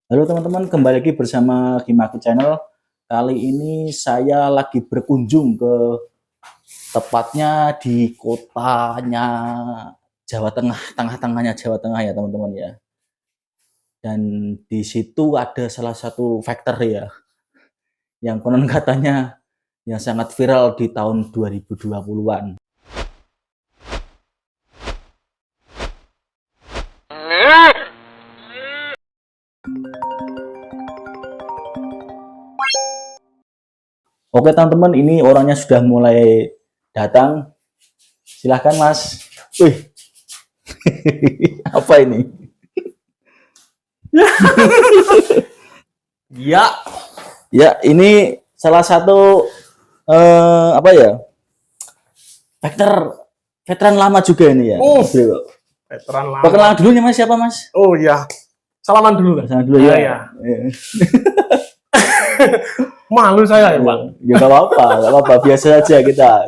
Halo teman-teman, kembali lagi bersama Gimaku Channel. Kali ini saya lagi berkunjung ke tepatnya di kotanya Jawa Tengah, tengah-tengahnya Jawa Tengah ya teman-teman ya. Dan di situ ada salah satu factory ya, yang konon katanya yang sangat viral di tahun 2020-an. Oke teman-teman, ini orangnya sudah mulai datang. Silahkan Mas. Wih, apa ini? Ya, Ya, ini salah satu apa ya? Veteran lama juga ini ya. Bro. veteran lama. Perkenalan dulunya Mas, siapa Mas? Oh ya, salaman dulu lah. Salaman dulu ya. Ya. Malu saya ya Pak. Ya nggak apa-apa, biasa aja kita.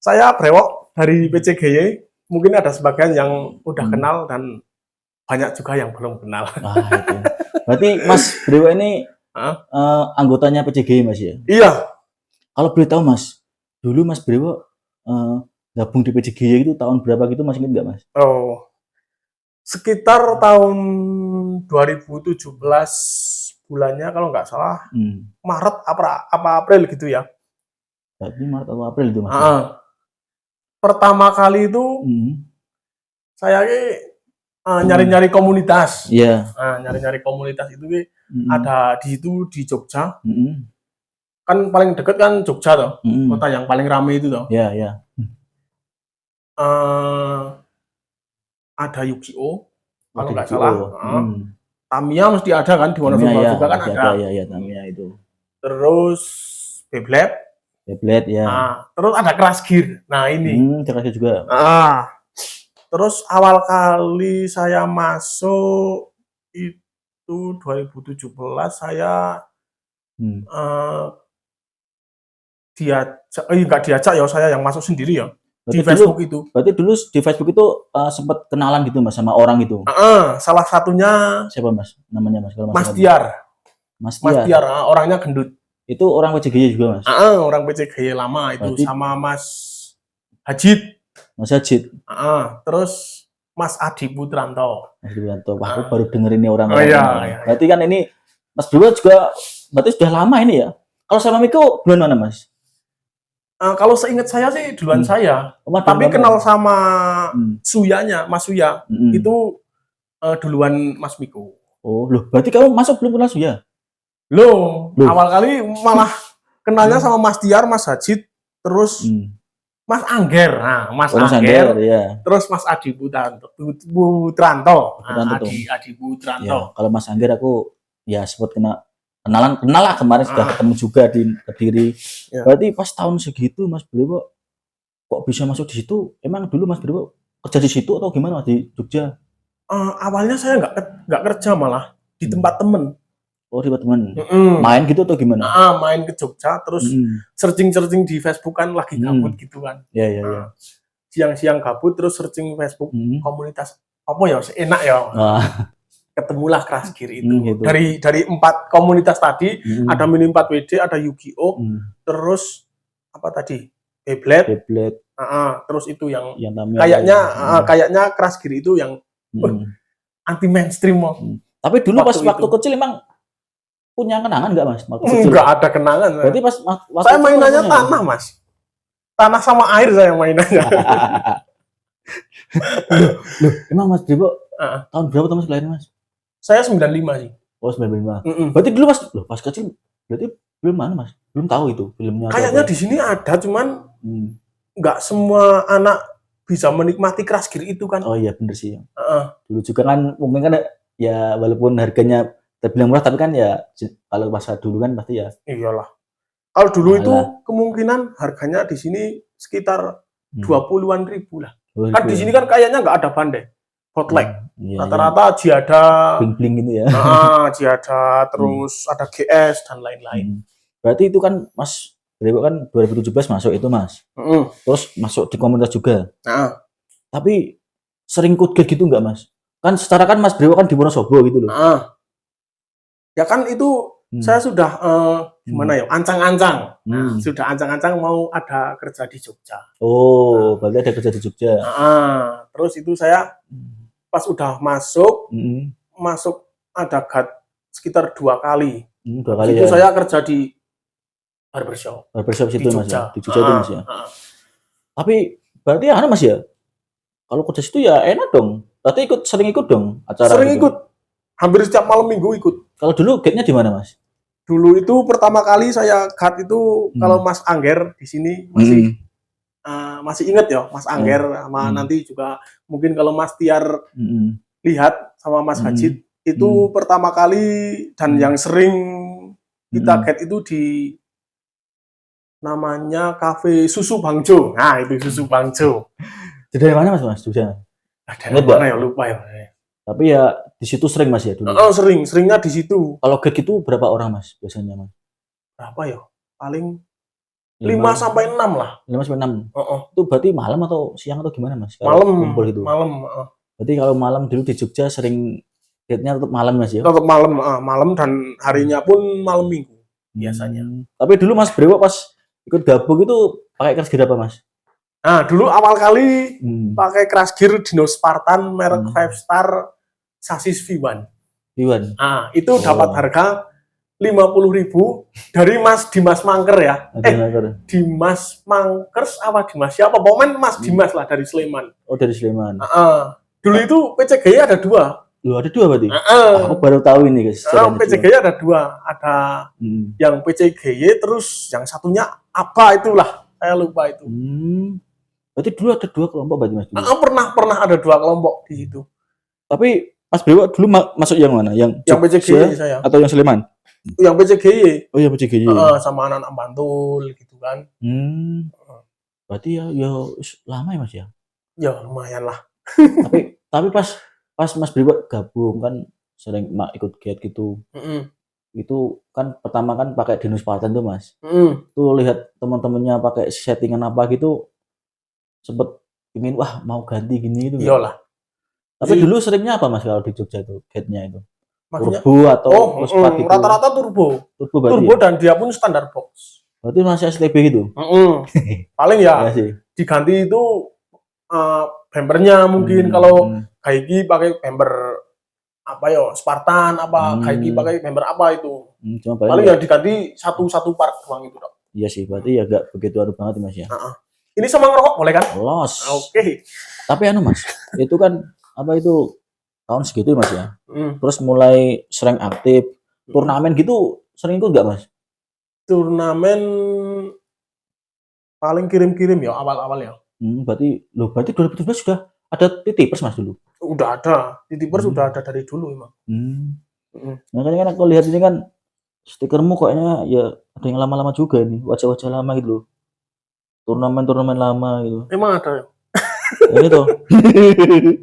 Saya Brewok dari PCGY. Mungkin ada sebagian yang udah kenal dan banyak juga yang belum kenal. Itu. Berarti Mas Brewo ini anggotanya PCGY Mas ya? Iya. Kalau boleh tahu Mas, dulu Mas Brewo gabung di PCGY itu tahun berapa gitu, Mas, ingat nggak Mas? Oh, sekitar tahun 2017 bulannya kalau nggak salah Maret apa April gitu ya. Berarti Maret atau April itu Mas? Pertama kali itu saya nyari-nyari komunitas. Iya. Nyari-nyari komunitas itu ada di situ di Jogja. Kan paling deket kan Jogja toh, kota yang paling ramai itu toh. Iya, iya. Ada Yu-Gi-Oh kalau nggak salah. Tamiya mesti ada kan di Wonosobo juga kan ada. Iya, Tamiya itu. Terus Beyblade ya. Terus ada Crash Gear. Nah ini. Crash Gear juga. Terus awal kali saya masuk itu 2017 saya nggak diajak ya, saya yang masuk sendiri ya. Berarti di Facebook dulu, itu. Berarti dulu di Facebook itu sempat kenalan gitu Mas sama orang gitu. Salah satunya siapa Mas? Namanya Mas? Kalau Mas Tiar. Mas Tiar, orangnya gendut. Itu orang PCGY juga Mas? Orang PCGY lama itu. Berarti sama Mas Hajid. Mas Hajid. Terus Mas Adi Putranto. Mas Adi Putranto. Wah, aku baru denger ini orang. Iya. Berarti kan ini Mas Brewo juga berarti sudah lama ini ya. Kalau sama Miko duluan mana Mas? Kalau seingat saya sih duluan saya. Tapi kenal sama Suyanya, Mas Suya. Itu duluan Mas Miko. Oh, loh, berarti kamu masuk belum kenal Suya? Loh, awal kali malah kenalnya sama Mas Tiar, Mas Hajid, terus Mas Angger. Nah, Mas Angger, ya. Terus Mas Adi Putranto. Adi Putranto. Ya, kalau Mas Angger aku ya sempat kenal lah kemarin sudah ketemu juga di Kediri. Ya. Berarti pas tahun segitu Mas Brewo kok bisa masuk di situ? Emang dulu Mas Brewo kerja di situ atau gimana di Jogja? Awalnya saya nggak kerja, malah di tempat temen. Oh, di tempat temen. Main gitu atau gimana? Main ke Jogja, terus searching di Facebook kan lagi gabut gitu kan. Iya. Siang-siang gabut terus searching Facebook komunitas apa ya, enak ya. Ketemulah Crash Gear itu. Gitu. Dari 4 komunitas tadi, ada Mini 4WD, ada Yu-Gi-Oh, terus apa tadi? Beyblade. Terus itu yang kayaknya Crash Gear itu yang anti mainstream. Tapi dulu pas waktu kecil emang punya kenangan nggak Mas? Nggak ada kenangan. Berarti pas saya mainannya tanah Mas. Tanah sama air saya mainannya. Loh, emang Mas Brewo tahun berapa Mas lahirnya Mas? Saya 95 sih. Oh, 95. Berarti dulu pas kecil berarti belum mana Mas? Belum tahu itu filmnya. Kayaknya di sini ada, cuman nggak semua anak bisa menikmati Crash Gear itu kan. Oh iya bener sih. Dulu juga kan mungkin kan ya walaupun harganya terbilang murah, tapi kan ya kalau masa dulu kan pasti ya. Iyalah. Kalau dulu itu kemungkinan harganya di sini sekitar 20-an ribu lah. Kan di sini kan kayaknya nggak ada bandeng. Botlek. Rata-rata Giada, bling-bling gitu ya. Giada, terus ada GS dan lain-lain. Berarti itu kan Mas Brewo kan 2017 masuk itu Mas. Terus masuk di komunitas juga. Tapi sering ikut gitu nggak Mas? Kan secara kan Mas Brewo kan di Wonosobo gitu loh. Ya kan itu saya sudah gimana ya, ancang-ancang. Nah, sudah ancang-ancang mau ada kerja di Jogja. Oh, berarti ada kerja di Jogja. Terus itu saya pas udah masuk ada sekitar 2 kali. 2 kali itu ya. saya kerja di barbershop. Barbershop situ Mas ya. Di Jogja itu Mas ya. Tapi berarti Mas ya. Kalau kerja situ ya enak dong. Berarti sering ikut dong acara. Sering ikut. Hampir setiap malam minggu ikut. Kalau dulu gate-nya di mana Mas? Dulu itu pertama kali saya guard itu kalau Mas Angger di sini masih inget ya Mas Angger sama nanti juga mungkin kalau Mas Tiar lihat sama Mas Hajid itu pertama kali dan yang sering kita guard itu di namanya Cafe Susu Bangjo. Nah, itu Susu Bangjo. Dari mana Mas? Jogja. Dari mana ya lupa ya. Tapi ya di situ sering Mas ya dulu. Seringnya di situ. Kalau gate itu berapa orang Mas biasanya Mas? Berapa ya? Paling 5 sampai 6 lah. 5 sampai 6. Itu berarti malam atau siang atau gimana Mas? Malam. Kumpul itu. Malam. Berarti kalau malam dulu di Jogja sering gate-nya tetap malam Mas ya? Tetap malam, malam dan harinya pun malam minggu biasanya. Tapi dulu Mas Brewo pas ikut gabung itu pakai keras gear apa Mas? Nah, dulu awal kali pakai crash gear Dino Spartan merek 5 star sasis V1. Itu dapat harga 50.000 dari Mas Dimas Mangker ya. Dimas Mangkers apa Dimas siapa? Pokoknya Mas Dimas lah dari Sleman. Oh, dari Sleman. Dulu itu PCGI ada 2. Ada 2 berarti? Aku baru tahu ini guys. PCGI ada 2. Ada yang PCGI terus yang satunya apa itulah. Saya lupa itu. Berarti dulu ada 2 kelompok berarti Mas? Pernah ada 2 kelompok di situ. Tapi Mas Brewo dulu masuk yang mana? Yang PCGI saya. Atau yang Sleman? Yang PCGI. Oh, yang PCGI. Sama anak-anak Bantul gitu kan. Berarti ya lama ya Mas ya? Ya lumayan lah. tapi pas Mas Brewo gabung kan sering ikut gate gitu. Itu kan pertama kan pakai Dino Spartan tuh Mas. Tuh lihat teman-temannya pakai settingan apa gitu sempet ingin wah mau ganti gini gitu. Iyalah. Tapi dulu seringnya apa Mas kalau di Jogja itu gate-nya itu? Maksudnya, turbo atau spat gitu? Rata-rata turbo. Turbo dan dia pun standar box. Berarti masih STB gitu? Paling ya diganti itu bempernya mungkin kalau Gaiki pakai bemper apa ya Spartan apa Gaiki pakai bemper apa itu. Paling ya diganti satu part doang itu dok. Iya sih, berarti ya gak begitu aduh banget Mas ya. Ini sama ngerokok boleh kan? Los. Oke. Tapi Mas, itu kan apa itu tahun segitu Mas ya. Terus mulai sering aktif, turnamen gitu sering ikut gak Mas? Turnamen paling kirim-kirim ya awal-awal ya. Berarti 2017 sudah ada Titipers Mas dulu? Udah ada, Titipers sudah ada dari dulu emang. Makanya kan aku lihat ini kan stikermu kayaknya ya ada yang lama-lama juga nih, wajah-wajah lama gitu loh. Turnamen lama gitu. Emang ada ya? Ini tuh.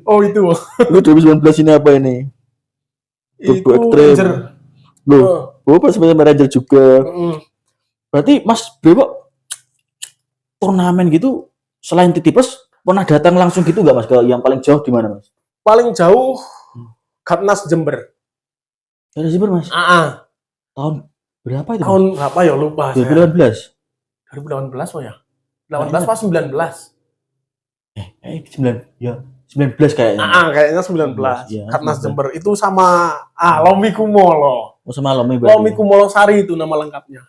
Oh itu. Lu 2019 ini apa ini? Itu Ranger. Loh, pas sebenarnya Ranger juga. Berarti Mas Brewo turnamen gitu selain Titipers pernah datang langsung gitu nggak Mas? Ke yang paling jauh di mana Mas? Paling jauh Gatnas Jember. Dari Jember Mas? Tahun berapa itu? Tahun berapa ya lupa. 2018. 2018 oh ya? 18 pas 19. 19 kayaknya. Kayaknya 19. Ya, Gatnas Jember itu sama Lomi Kumolo. Oh, sama Lomi berarti. Lomi Kumolo Sari itu nama lengkapnya.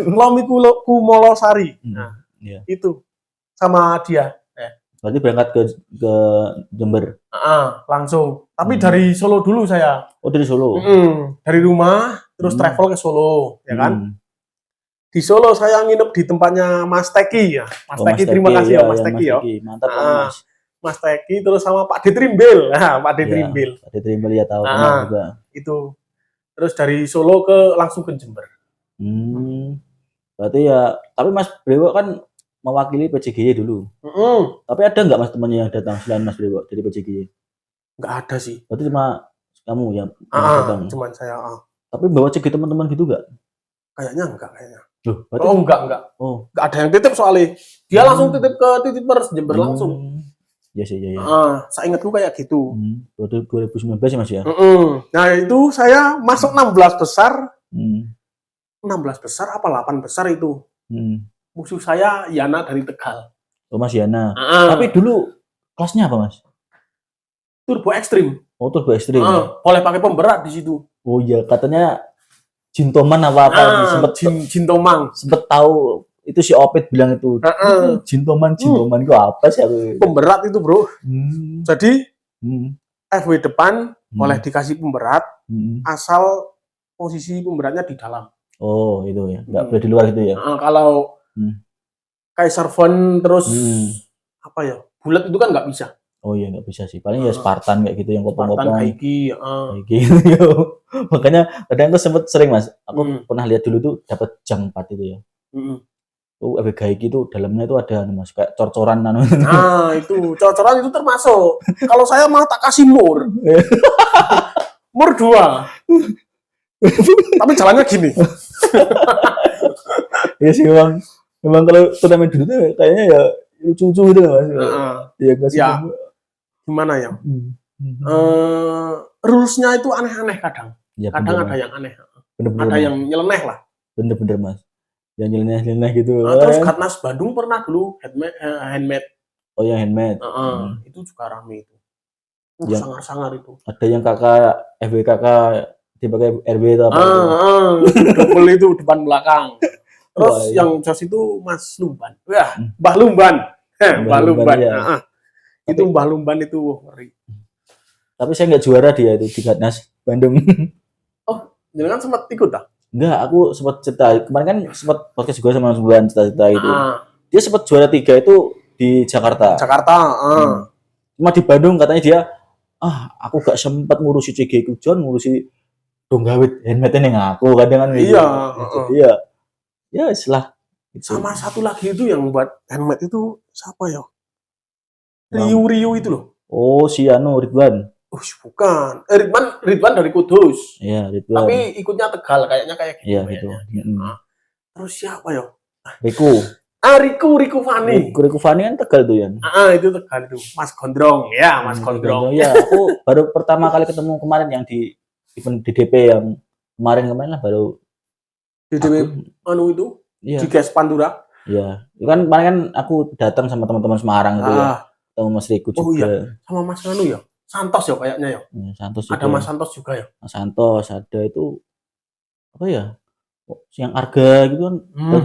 Lomi Kumolo Sari. Itu sama dia. Berarti berangkat ke Jember. Langsung. Tapi dari Solo dulu saya. Oh, dari Solo. Dari rumah terus travel ke Solo, ya kan? Di Solo saya nginep di tempatnya Mas Teki ya. Mas Teki, terima kasih ya Mas Teki ya. Mantap Mas. Mas Teki terus sama Pak Detrimbel. Pak Detrimbel. Pak Detrimbel ya tahu juga. Itu. Terus dari Solo langsung ke Jember. Berarti ya, tapi Mas Brewo kan mewakili PCGY dulu. Tapi ada nggak Mas temannya yang datang selain Mas Brewo dari PCGY? Nggak ada sih. Berarti cuma kamu yang datang. Cuman saya. Tapi bawa cek teman-teman gitu nggak? Kayaknya enggak kayaknya. Loh, berarti... enggak. Enggak ada yang titip soalnya. Dia langsung titip ke Titipers Jember langsung. Iya sih, iya. Saya ingatku kayak gitu. 2019 ya Mas ya. Nah itu saya masuk 16 besar. 16 besar apa 8 besar itu. Musuh saya Yana dari Tegal. Oh Mas Yana. Tapi dulu kelasnya apa Mas? Turbo ekstrim. Oh Turbo ekstrim. Boleh pakai pemberat di situ. Oh iya, katanya Jintoman apa Jintomang. Sempet tahu itu si Opet bilang itu. Jintoman itu apa sih aku? Pemberat itu, Bro. Jadi FW depan boleh dikasih pemberat asal posisi pemberatnya di dalam. Oh, itu ya. Enggak boleh di luar gitu ya. Kalau Kaiser Von terus apa ya? Bulat itu kan nggak bisa. Oh iya, nggak bisa sih. Paling ya Spartan kayak gitu yang kopong-kopong. Spartan Haiki, Makanya kadang aku sering Mas. Aku pernah lihat dulu tuh dapat jang 4 itu ya. Tuh FW Haiki itu dalamnya itu ada Mas kayak cor-coran Nah, itu cor-coran itu termasuk. Kalau saya malah tak kasih mur. Mur 2. Tapi jalannya gini. Iya sih memang kalau turnamen dulu tuh kayaknya ya lucu-lucu gitu Mas. Iya kasih. Ya. Gimana ya? Rules-nya itu aneh-aneh kadang. Ya, kadang ada yang aneh. Bener-bener, ada yang nyeleneh lah. Bener-bener Mas. Yang nyeleneh gitu. Terus Katnas Bandung pernah dulu handmade. Oh yang handmade. Itu juga rame itu. Sangar-sangar itu. Ada yang kakak FWKK dipakai RW itu apa? Double itu depan belakang. Terus yang jos itu Mas Lumban. Wah, Mbah Lumban. Mbah Lumban. Ya. Itu Mbah Lumban itu ngeri. Tapi saya nggak juara dia itu di Katnas Bandung. Oh, jangan sempat ikut tak? Enggak, aku sempat cerita. Kemarin kan sempat podcast juga sama Bulan cerita itu. Dia sempat juara 3 itu di Jakarta. Cuma di Bandung katanya dia, aku gak sempat ngurusi CG Kujon, ngurusi donggawit handmade ning aku kadang kan gitu. Iya. Ya istilah. Sama satu lagi itu yang buat handmade itu siapa ya? Rio itu loh. Oh, si Ridwan. Bukan. Ridwan dari Kudus. Iya, Ridwan. Tapi ikutnya Tegal kayaknya kayak gitu. Iya, gitu. Terus siapa ya? Riku Fani. Riku Fani kan Tegal tuh ya. Itu Tegal itu. Mas Gondrong. Ya, Mas Gondrong. Ya, aku baru pertama kali ketemu kemarin yang di event DDP yang kemarin lah baru DDP itu di Gas Pandura. Iya. Itu kan kemarin kan aku datang sama teman-teman Semarang itu ya. Ketemu Mas Riku juga. Oh iya. Sama Mas ya. Santos ya kayaknya ya. Santos juga. Ada Mas Santos juga ya. Mas Santos ada itu apa ya? Yang Arga gitu kan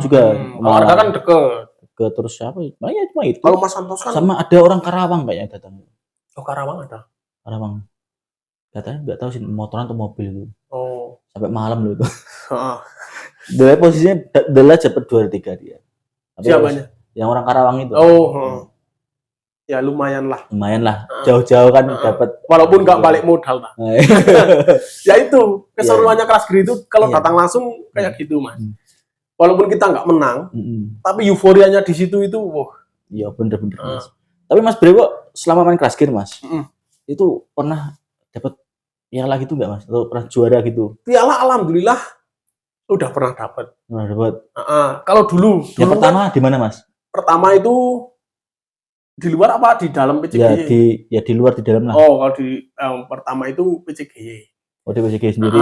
juga. Arga kan deket. Terus siapa? Ya cuma itu. Kalau Mas Santos kan sama ada orang Karawang kayaknya datang. Oh, Karawang ada. Karawang. Katanya nggak tahu sih motoran atau mobil itu. Oh. Sampai malam loh itu. Dia posisinya dapat 2-3 dia. Siapanya? Yang orang Karawang itu. Ya lumayan lah. Jauh-jauh kan dapat. Walaupun nggak balik modal lah. Ya itu keseruannya kelas grid itu kalau datang langsung kayak gitu Mas. Walaupun kita nggak menang, tapi euforianya di situ itu, Iya bener-bener Mas. Tapi Mas Brewo selama main kelas grid Mas, itu pernah dapat piala gitu nggak Mas? Atau pernah juara gitu? Piala alhamdulillah udah pernah dapat. Kalau dulu. Yang pertama di mana Mas? Pertama itu di luar apa di dalam PCGY? Ya di luar di dalam lah. Oh, kalau di pertama itu PCGY. Oh, di PCGY sendiri.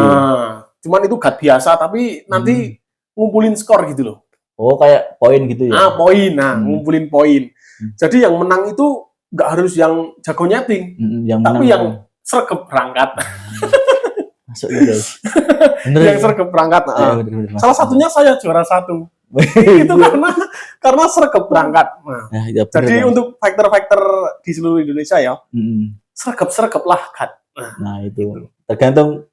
Cuman itu gak biasa tapi nanti ngumpulin skor gitu loh. Oh, kayak poin gitu ya. Poin. Ngumpulin poin. Jadi yang menang itu nggak harus yang jago nyeting, tapi yang sergap berangkat. Masuk gitu. Yang sergap berangkat. Salah satunya saya juara 1. Itu karena sergap berangkat. Jadi untuk faktor-faktor di seluruh Indonesia ya, sergap lah kan. Nah itu tergantung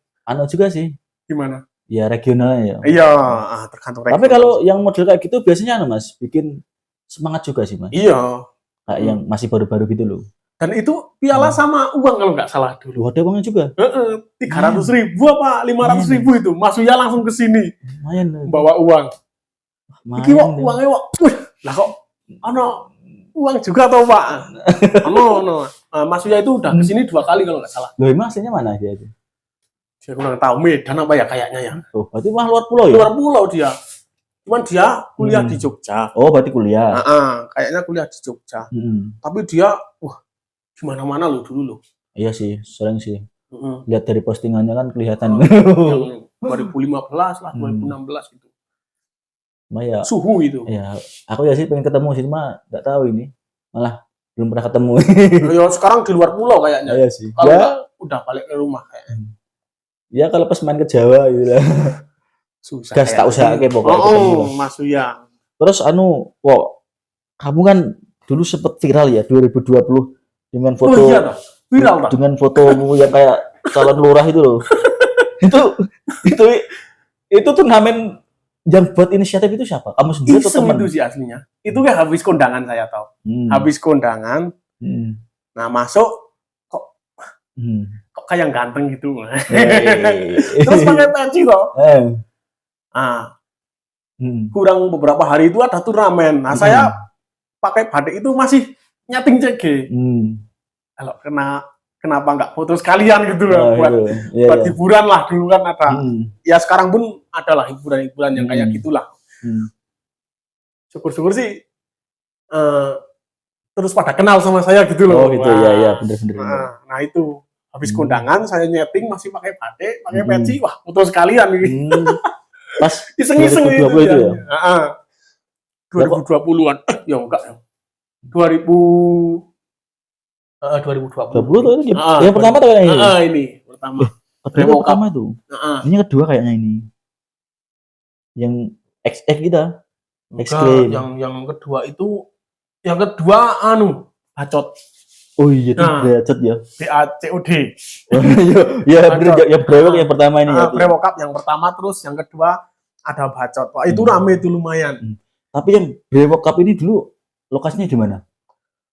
juga sih. Gimana? Ya regionalnya ya. Iya, tergantung. Tapi kalau yang model kayak gitu biasanya Mas bikin semangat juga sih Mas. Iya. Kayak yang masih baru-baru gitu loh. Dan itu piala sama uang kalau nggak salah dulu. Ada uangnya juga. 300.000 apa 500.000 itu. Mas Uya langsung ke sini. Lumayan. Bawa uang. Iki uangnya lah kok uang juga toh Pak. Mas Uya itu udah kesini 2 kali kalau nggak salah. Loh emang aslinya mana dia itu? Saya kurang tahu Medan apa ya kayaknya ya. Oh berarti mah luar pulau ya? Luar pulau dia. Cuman dia kuliah di Jogja. Oh berarti kuliah. Kayaknya kuliah di Jogja. Tapi dia di mana-mana lo dulu lo. Iya sih, sering sih. Lihat dari postingannya kan kelihatan. Yang 2015 lah, 2016 gitu. Ya, suhu itu. Ya, aku ya sih pengen ketemu sih, cuma nggak tahu ini. Malah belum pernah ketemu. Ya sekarang di luar pulau kayaknya. Iya sih. Kalau ya, udah balik ke rumah kayaknya. Ya kalau pas main ke Jawa gitu lah. Susah. Gas tak usah kayak pokoknya ketemu. Mas Uyang. Terus kamu kan dulu sempet viral ya 2020 dengan foto viral dengan fotomu yang kayak calon lurah itu loh. itu tuh ngamen yang buat inisiatif itu siapa? Kamu sendiri atau teman? Itu sih aslinya. Itu kan habis kondangan saya tahu. Habis kondangan. Nah, masuk kok kayak ganteng gitu. Terus pakai peci toh. Kurang beberapa hari itu ada turnamen. Nah, saya pakai batik itu masih nyating CG. Kalau kenapa nggak foto sekalian gitu loh buat hiburan lah dulu kan ada. Ya sekarang pun adalah hiburan-hiburan yang kayak gitulah. Syukur-syukur sih terus pada kenal sama saya gitu loh. Oh gitu ya bener-bener. Nah itu habis kondangan saya nyeting masih pakai batik, pakai peci, wah foto sekalian nih. Pas iseng-iseng 2020 itu ya. 2020-an. Ya enggak ya. 2020 tuh yang pertama tuh kayaknya ini pertama. Pertama itu. Ini kedua kayaknya ini. Yang XX kita. Yang kedua itu bacot. Oh iya itu bacot ya. BACOD. Ya bener yang brewok yang pertama ini ya. Brewok Cup yang pertama, terus yang kedua ada bacot. Wah, itu rame itu lumayan. Tapi yang Brewok Cup ini dulu lokasinya di mana?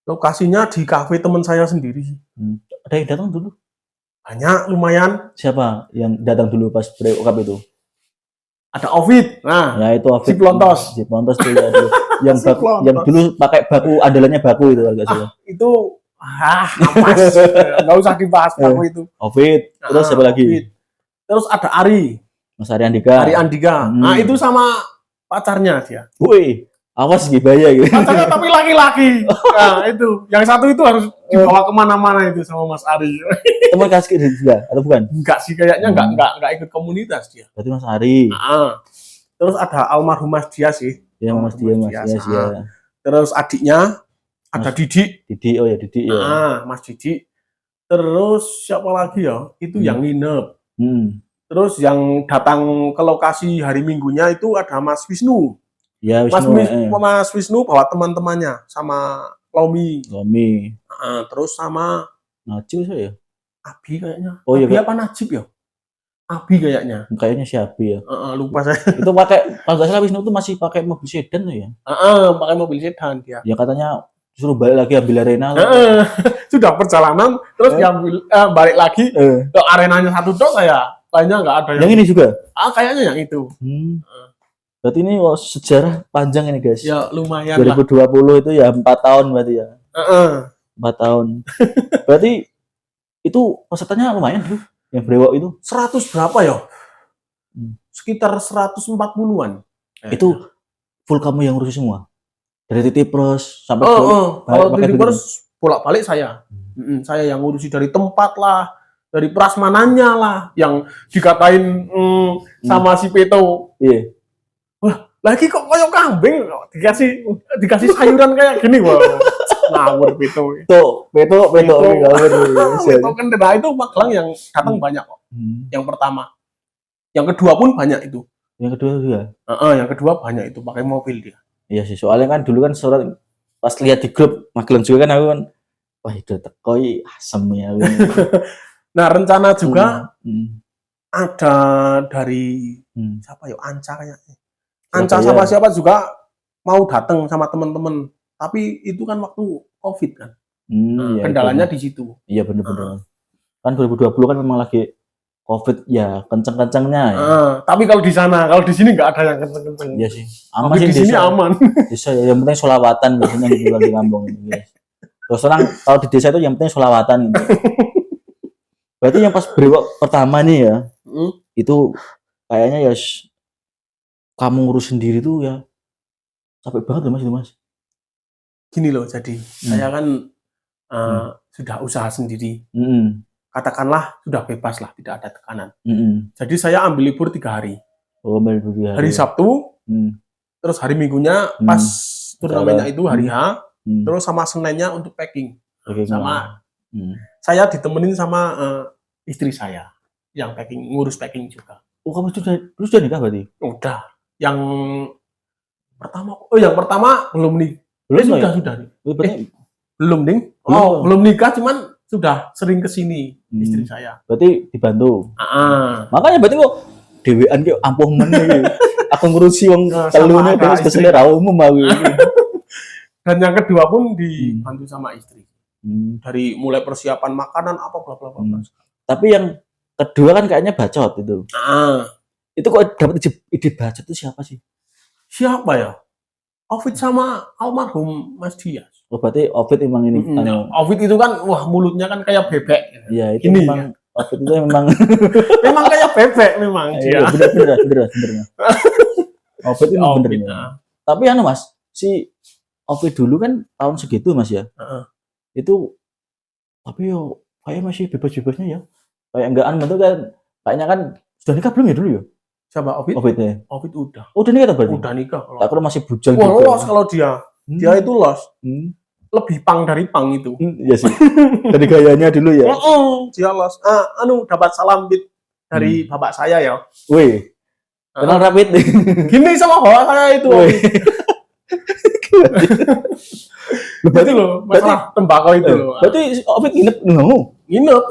Lokasinya di kafe teman saya sendiri. Ada yang datang dulu? Banyak, lumayan. Siapa yang datang dulu pas Brewok Cup itu? Ada Ovid. Nah, ya itu Ovid. Si Plontos tuh ya dulu. yang dulu pakai baku, andalannya baku itu agak salah. Itu nggak usah dibahas baku itu. Ovid. Terus siapa lagi? Ovid. Terus ada Ari. Mas Ari Andika. Nah, itu sama pacarnya dia. Woi. Awas gibaya gitu. Pacarnya tapi laki-laki. Nah, itu. Yang satu itu harus dibawa kemana-mana itu sama Mas Ari. Teman kasih juga atau bukan? Enggak sih, kayaknya enggak ikut komunitas dia. Berarti Mas Ari. Terus ada almarhum Mas Dia sih. Ya, Mas Dia ya. Terus adiknya ada Didi. Oh ya Didi ya. Mas Didi. Terus siapa lagi ya? Itu yang nginep. Terus yang datang ke lokasi hari Minggunya itu ada Mas Wisnu. Ya, Mas Wisnu bawa teman-temannya sama Lomi. Terus sama Najib saya. Abi kayaknya. Oh iya. Abi apa Najib ya? Abi kayaknya. Kayaknya si Abi ya. Lupa saya. Itu pakai, kalau nggak salah Wisnu itu masih pakai mobil sedan tuh ya? Pakai mobil sedan dia. Ya katanya suruh balik lagi ambil arena. Sudah perjalanan terus diambil balik lagi ke arenanya satu dok saya. Kayaknya nggak ada yang ini juga. Kayaknya yang itu. Berarti ini sejarah panjang ini guys. Ya lumayan 2020 lah. Itu ya 4 tahun berarti ya. 4 tahun. Berarti itu pesertanya lumayan tuh yang Brewok itu. 100 berapa ya? Sekitar 140-an. Itu full kamu yang ngurusin semua? Dari titik pros sampai kalau titik pros bolak-balik saya. Saya yang ngurusi dari tempat lah, dari prasmanannya lah, yang dikatain sama si Peto. Iya. Wah, lagi kok koyok kambing dikasih sayuran kayak gini, wah. Ngawur Peto. Peto ngawur. Peto kan itu Magelang yang datang banyak kok. Yang pertama. Yang kedua pun banyak itu. Yang kedua juga. Yang kedua banyak itu pakai mobil dia. Iya sih, soalnya kan dulu kan surat pas lihat di grup Magelang juga kan aku kan wah itu tekoi asem ya. Nah, rencana juga ada dari siapa ya? Anca kayaknya. Anca sama siapa juga mau datang sama teman-teman. Tapi itu kan waktu Covid kan. Kendalanya di situ. Iya benar-benar. Kan 2020 kan memang lagi Covid ya kenceng-kencengnya ya. Tapi kalau di sana, kalau di sini nggak ada yang kenceng-kenceng. Iya sih. Aman sih di sini aman. Desa yang penting sholawatan biasanya gitu di kampung ini guys. Terus terang kalau di desa itu yang penting sholawatan gitu. Berarti yang pas Brewok pertama nih ya, itu kayaknya ya kamu ngurus sendiri tuh ya capek banget ya mas itu mas. Gini loh, jadi saya kan sudah usaha sendiri. Mm. Katakanlah sudah bebas lah, tidak ada tekanan. Mm. Jadi saya ambil libur 3 hari. Oh, ambil 2 hari. Hari Sabtu, terus hari Minggunya pas turnamennya itu hari H, terus sama Seninnya untuk packing. Sama saya ditemenin sama istri saya yang ngurus packing juga. Oh, kamu sudah nikah berarti? Udah. Yang pertama belum nih. Sudah nih. Belum ding. Belum nikah, cuman sudah sering kesini istri saya. Berarti dibantu. Makanya berarti kok dewean ki ampuh men iki. Aku ngurusi wong telune terus kesele ra umum aku. Dan yang kedua pun dibantu sama istri. Dari mulai persiapan makanan apa bla bla bla. Tapi yang kedua kan kayaknya bacot itu. Itu kok dapat ide bacot itu siapa sih? Siapa ya? Ovid sama almarhum Mas Dias. Oh, berarti Ovid memang ini. Ovid itu kan, wah mulutnya kan kayak bebek. Iya, itu ini, memang. Ya? Ovid itu memang. Memang kayak bebek memang. Iya, bener. Ovid itu bener. Tapi Mas, si Ovid dulu kan tahun segitu Mas ya. Itu, tapi yo kayak masih bebas-bebasnya ya. Kayak enggaan bentuk kan, kayaknya kan sudah nikah belum ya dulu ya? Siapa Ovid? Ovidnya. Ovid udah. Udah nikah berarti? Udah nikah. Tak kira masih bujang gitu. Los kalau dia. Dia itu los. Lebih pang dari pang itu. Iya sih. Dari gayanya dulu ya. Dia los. Dapat salam bit dari bapak saya ya. Wih. Kenal rapid. Gini sama bapak saya itu. Berarti loh, masalah tembakau itu loh. Berarti Ovid nginep ngamu? Nginep,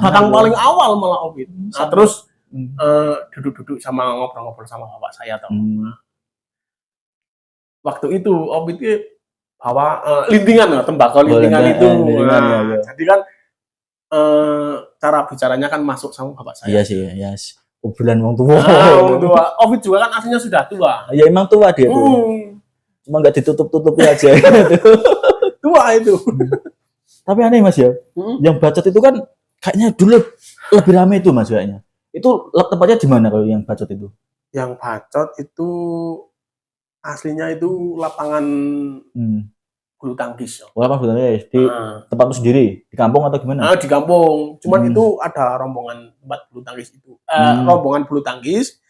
datang paling awal malah Ovid. Nah, terus duduk-duduk sama ngobrol-ngobrol sama bapak saya tau. Waktu itu Ovid bawa lintingan ya, tembakau lintingan itu. Jadi kan cara bicaranya kan masuk sama bapak saya. Iya sih, ya. Obrolan wong tua. Wong tua. Ovid juga kan aslinya sudah tua. Ya emang tua dia tuh. Cuma nggak ditutup-tutupi aja. Tua itu. Tapi aneh Mas ya. Yang bacot itu kan kayaknya dulu lebih ramai itu Mas kayaknya. Itu tempatnya di mana kalau yang bacot itu? Yang bacot itu aslinya itu lapangan bulu tangkis. Lapangan bulu tangkis di tempatmu sendiri, di kampung atau gimana? Di kampung. Cuman itu ada rombongan tempat bulu tangkis itu. Rombongan bulu tangkis.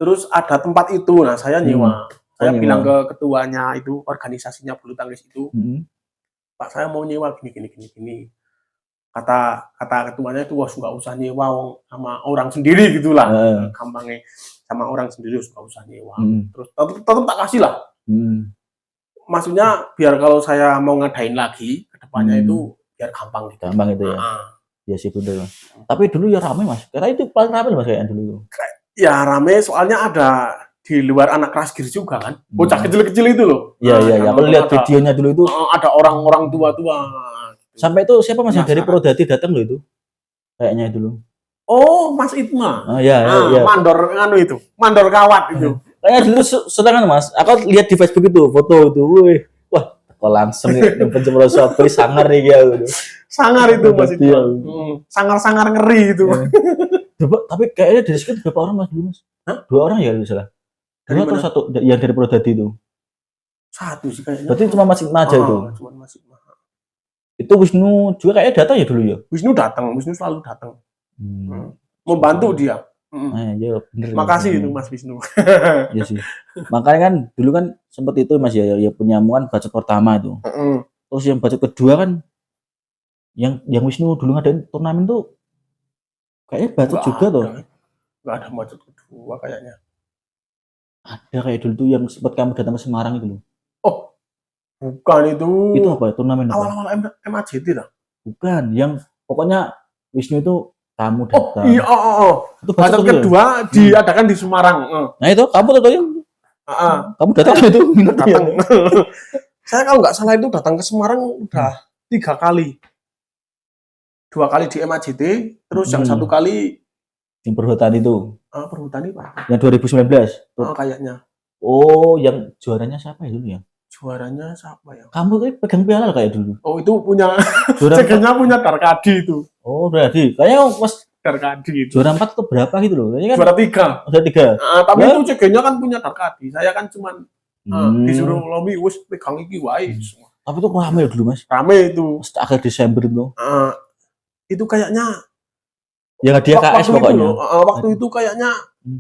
Terus ada tempat itu. Nah, saya nyewa. Saya bilang ke ketuanya itu, organisasinya bulu tangkis itu. Pak, saya mau nyewa gini. Kata ketuanya itu, wah nggak usah nyewa sama orang sendiri gitulah. Gampangnya sama orang sendiri nggak usah nyewa. Terus tetap tak kasih lah. Maksudnya biar kalau saya mau ngadain lagi ke depannya itu biar gampang gitu. Gampang itu ya. Ya sih bener. Tapi dulu ya rame Mas. Karena itu paling rame Mas kayaknya dulu. Ya rame soalnya ada di luar anak Krasgir juga kan. Bocah kecil-kecil itu loh. Iya. Aku lihat videonya dulu itu. Ada orang-orang tua-tua. Sampai itu siapa Mas yang dari Prodadi datang loh itu? Kayaknya itu loh. Oh, Mas Itma. Oh iya. Mandor itu. Mandor kawat itu. Kayaknya dulu senang Mas. Aku lihat di Facebook itu foto itu. Wah, kok langsung pencemplung Shopee sangar nih ya. Sangar itu Mas Itma. Sangar-sangar ngeri itu. Tapi kayaknya dari sekian berapa orang Mas dulu Mas? 2 orang ya kalau salah. 2 atau 1 yang dari Prodadi itu? 1 sih kayaknya. Berarti cuma Mas Itma aja itu. Cuma Mas Itma. Itu Wisnu juga kayaknya datang ya dulu ya? Wisnu selalu datang. Membantu dia. Ya, bener. Makasih itu Mas Wisnu. Iya sih. Makanya kan dulu kan sempat itu Mas ya punya muan bacot pertama itu. Terus yang bacot kedua kan yang Wisnu dulu ngadain turnamen tuh kayaknya bacot juga tuh. Enggak ada bacot kedua kayaknya. Ada kayak dulu tuh yang sempat kamu datang ke Semarang itu loh. Oh, bukan itu. Itu apa ya, turnamen apa? Awal-awal MAJT dah. Bukan, yang pokoknya Wisnu itu kamu datang. Itu bacot kedua diadakan di Semarang. Nah itu kamu tuh yang kamu datang itu datang. Saya kalau nggak salah itu datang ke Semarang udah 3 kali. 2 kali di MAJT, terus yang 1 kali yang perhutani itu. Perhutani Pak. Yang 2019. Kayaknya. Oh, yang juaranya siapa ya dulu ya? Juaranya siapa ya? Kamu kayak pegang piala kayak dulu. Oh, itu punya cekernya punya Darkadi itu. Oh, berarti kayaknya Mas Darkadi itu. Juara 4 atau berapa gitu loh. Kayaknya kan juara 3. Udah 3. Tapi itu cekernya kan punya Darkadi. Saya kan cuman disuruh lobby wis pegang iki wae semua. Tapi itu rame dulu Mas. Rame itu. Akhir Desember itu. Itu kayaknya ya dia KS pokoknya. Waktu itu kayaknya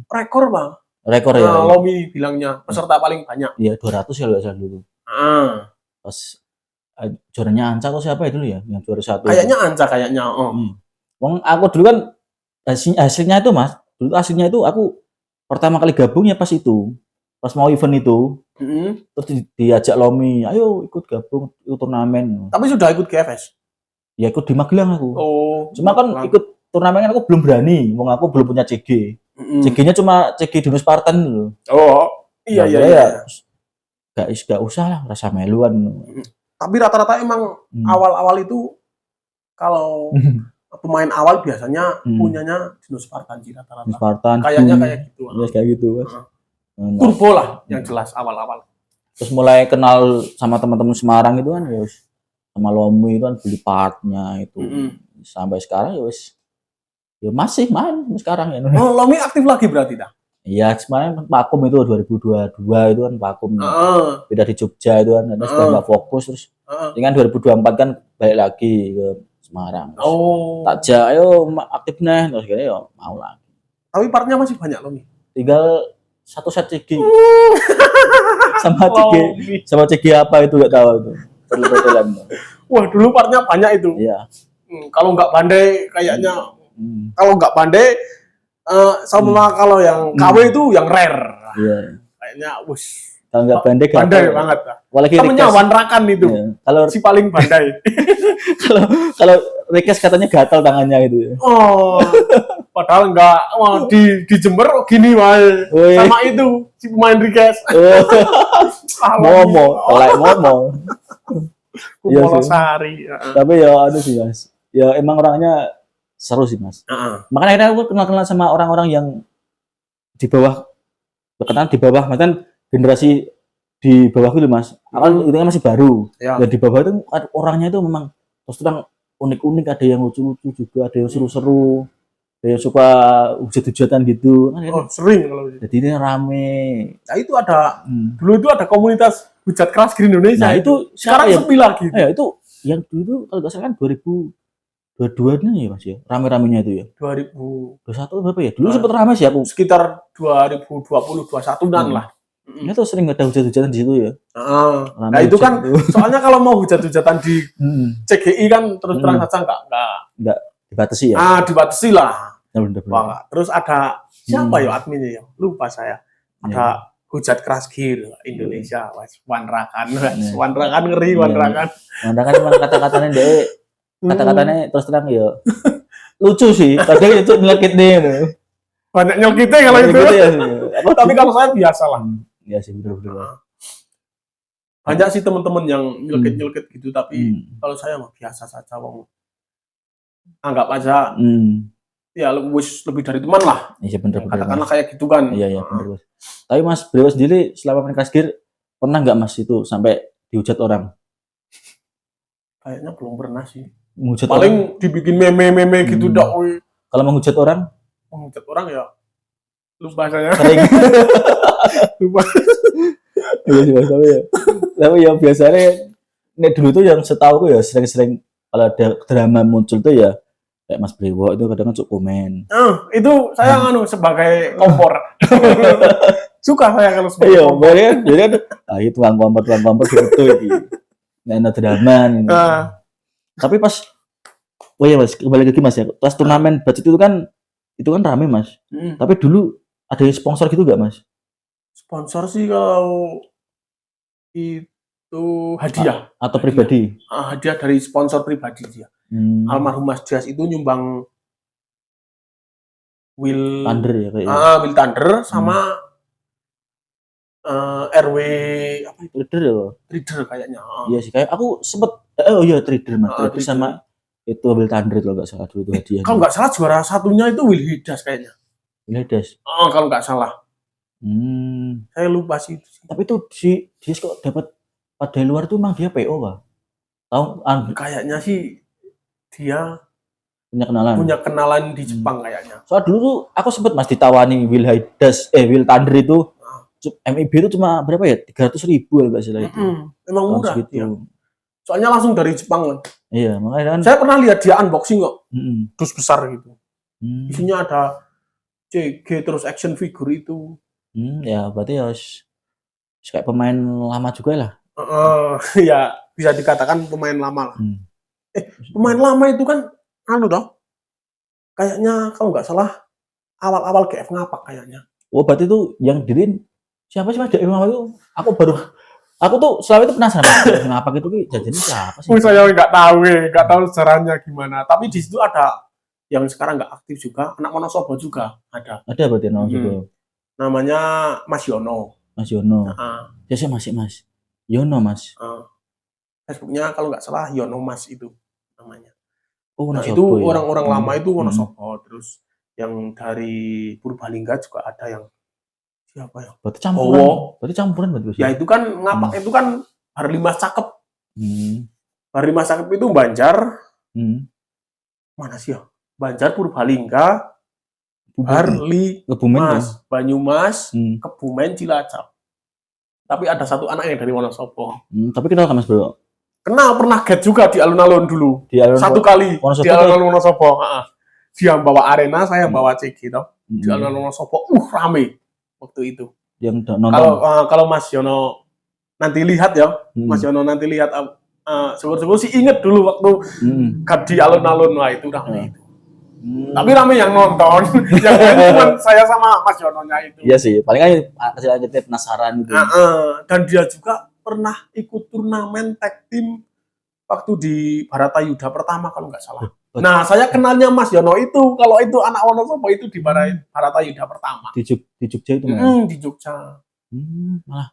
rekor Bang. Rekor ya. Lomi bilangnya peserta paling banyak. Iya 200 ya kalau salah dulu. Pas juaranya Anca atau siapa ya dulu ya yang juara 1. Kayaknya Anca kayaknya. Wong aku dulu kan hasilnya itu Mas. Dulu hasilnya itu aku pertama kali gabung ya pas itu. Pas mau event itu. Terus diajak Lomi, ayo ikut gabung ikut turnamen. Tapi sudah ikut GFS? Ya ikut di Magelang aku. Cuma kan Magelang. ikut turnamen kan aku belum berani, wong aku belum punya CG. CG-nya cuma CG Dino Spartan loh. Iya. Gak usah lah, rasa meluan. Tapi rata-rata emang awal-awal itu kalau pemain awal biasanya punyanya Dino Spartan sih rata-rata. Spartan. Kayaknya kayak gitu. Ya kayak gitu, Mas. Turbo lah yang jelas awal-awal. Terus mulai kenal sama teman-teman Semarang itu kan ya sama Lomi itu kan beli partnya itu. Sampai sekarang ya masih main sekarang ya. Lomi aktif lagi berarti dah. Iya, kemarin vakum itu 2022 itu kan vakum. Beda di Jogja itu kan sudah nggak fokus terus. Dengan 2024 kan balik lagi ke Semarang. Takja ayo aktif nih terus kayaknya ya mau lagi. Tapi partnya masih banyak Lomi. Tinggal satu set CG sama CG apa itu nggak tahu itu perlu-perluan. Wah dulu partnya banyak itu. Iya. Kalau nggak pandai kayaknya kalau nggak pandai sama kalau yang KW itu yang rare. Iya. Kayaknya kalau nggak pandai banget. Apalagi namanya Wanrakan itu. Iya. Kalau si paling pandai. kalau Rekes katanya gatal tangannya gitu. Padahal enggak, di Jember gini Mas. Sama itu si pemain Rekes. Momo. Kumpul Sari. Tapi ya sih Mas. Ya emang orangnya seru sih Mas. Makanya aku kenal sama orang-orang yang di bawah, berkenalan di bawah, macam generasi di bawah itu Mas. Itu kan masih baru. Dan di bawah itu orangnya itu memang terus terang unik-unik, ada yang lucu-lucu juga, ada yang seru-seru, ada yang suka hujat-hujatan gitu. Sering kalau gitu. Jadi ini rame. Nah itu ada, dulu itu ada komunitas hujat keras Green Indonesia. Nah itu sekarang sepi lagi. Ya itu yang dulu kalau nggak salah kan 2022 nih ya Mas ya, rame-ramenya itu ya. 2021 berapa ya? Dulu sempat rame sih aku. Sekitar 2020-21an lah. Ya tuh sering ada hujat-hujatan di situ ya. Nah itu kan soalnya kalau mau hujat-hujatan di CGI kan terus terang saja enggak dibatasi ya. Dibatasi lah. Bener. Terus ada siapa ya adminnya ya? Lupa saya. Ada hujat keras Gir Indonesia, Wanrakan ngeri Wanrakan. Wanrakan memang kata-katanya kata-katanya terus terang ya lucu sih. Kadang itu nyelekit nih. Banyak nyelekitnya kalau itu. Tapi kalau saya biasa lah. Iya sih bener-bener. Banyak sih teman-teman yang nyelekit gitu, tapi kalau saya mah biasa saja, wong. Anggap aja ya lebih dari teman lah. Iya bener. Katakanlah kayak gitu kan. Iya bener. Tapi Mas Brewo sendiri selama main Kasgir pernah nggak Mas itu sampai dihujat orang? Kayaknya belum pernah sih. Paling dibikin meme gitu dah. Kalau menghujat orang? Menghujat orang ya lupa saya. Lupa. Iya sih Mas, tapi ya biasanya dulu tuh yang setahu ya sering-sering kalau ada drama muncul tuh ya kayak Mas Brewo itu kadang kan suka komen. Itu saya sebagai kompor. Suka saya kalau sebagai kompor. Iya, jadi kan itu tukang kompor gitu iki. Nek ana drama ini. Tapi pas ya Mas, kembali lagi Mas ya. Pas turnamen budget itu kan rame Mas. Tapi dulu ada yang sponsor gitu enggak Mas? Sponsor sih kalau itu hadiah atau pribadi. Hadiah dari sponsor pribadi dia. Almarhum Mas Dias itu nyumbang Will Thunder ya kayaknya. Will Thunder sama RW apa itu? Trader kayaknya. Iya sih kayak aku sempet Trader Mas. Trader sama itu Will Thunder kalau nggak salah dulu itu hadiah. Kalau nggak salah juara satunya itu Will Hidas kayaknya. Will Hidas. Kalau nggak salah. Saya lupa sih itu. Tapi itu dia kok dapat pada luar tuh emang dia PO Pak. Tahu? Kayaknya sih dia punya kenalan di Jepang kayaknya. Soal dulu tuh aku sempet Mas ditawani Will Thunder itu MIB itu cuma berapa ya? 300.000 kalau nggak salah itu. Emang murah gitu. Soalnya langsung dari Jepang kan. Iya, makanya kan. Saya pernah lihat dia unboxing kok. Dus besar gitu. Isinya ada CG terus action figure itu. Ya berarti ya kayak pemain lama juga lah. Ya bisa dikatakan pemain lama lah. Pemain lama itu kan toh. Kayaknya kalau nggak salah awal-awal GF Ngapak kayaknya. Oh berarti itu yang diriin siapa sih Mas GF Ngapak itu? Aku tuh selama itu penasaran GF Ngapak itu jajannya siapa sih? Saya nggak tahu sejarahnya gimana. Tapi di situ ada yang sekarang nggak aktif juga, anak Wonosobo juga ada. Ada berarti Wonosobo. Namanya Mas Yono. Mas Yono. Saya masih Mas Yono Mas. Facebooknya kalau nggak salah Yono Mas itu namanya. Oh, nah, itu ya? Orang-orang lama itu Wonosobo. Terus yang dari Purbalingga juga ada yang siapa ya? Berarti campuran. Berarti campuran berarti. Ya itu kan Ngapak itu kan Harlimas Cakep. Harlimas Cakep itu Banjar. Mana sih ya? Banjar, Purbalingga, Harlimas, Banyumas, Kebumen, Cilacap. Tapi ada satu anak yang dari Wonosobo. Tapi kenal kan Mas Bro? Kenal, pernah get juga di alun-alun dulu. Satu kali di alun-alun Wonosobo. Dia bawa arena, saya bawa CG toh. Di alun-alun Wonosobo, rame waktu itu. Yang nonton. Kalau Mas Yono nanti lihat ya, Mas Yono nanti lihat, syukur-syukur sih inget dulu waktu di alun-alun, wah itu rame itu. Tapi rame yang nonton, yang cuma saya sama Mas Yononya itu. Iya sih, paling kan kita penasaran gitu. Dan dia juga pernah ikut turnamen tag team waktu di Baratayuda pertama kalau nggak salah. Nah, saya kenalnya Mas Yono itu, kalau itu anak Wonosobo itu di Baratayuda pertama. Di Jogja itu di Jogja. Malah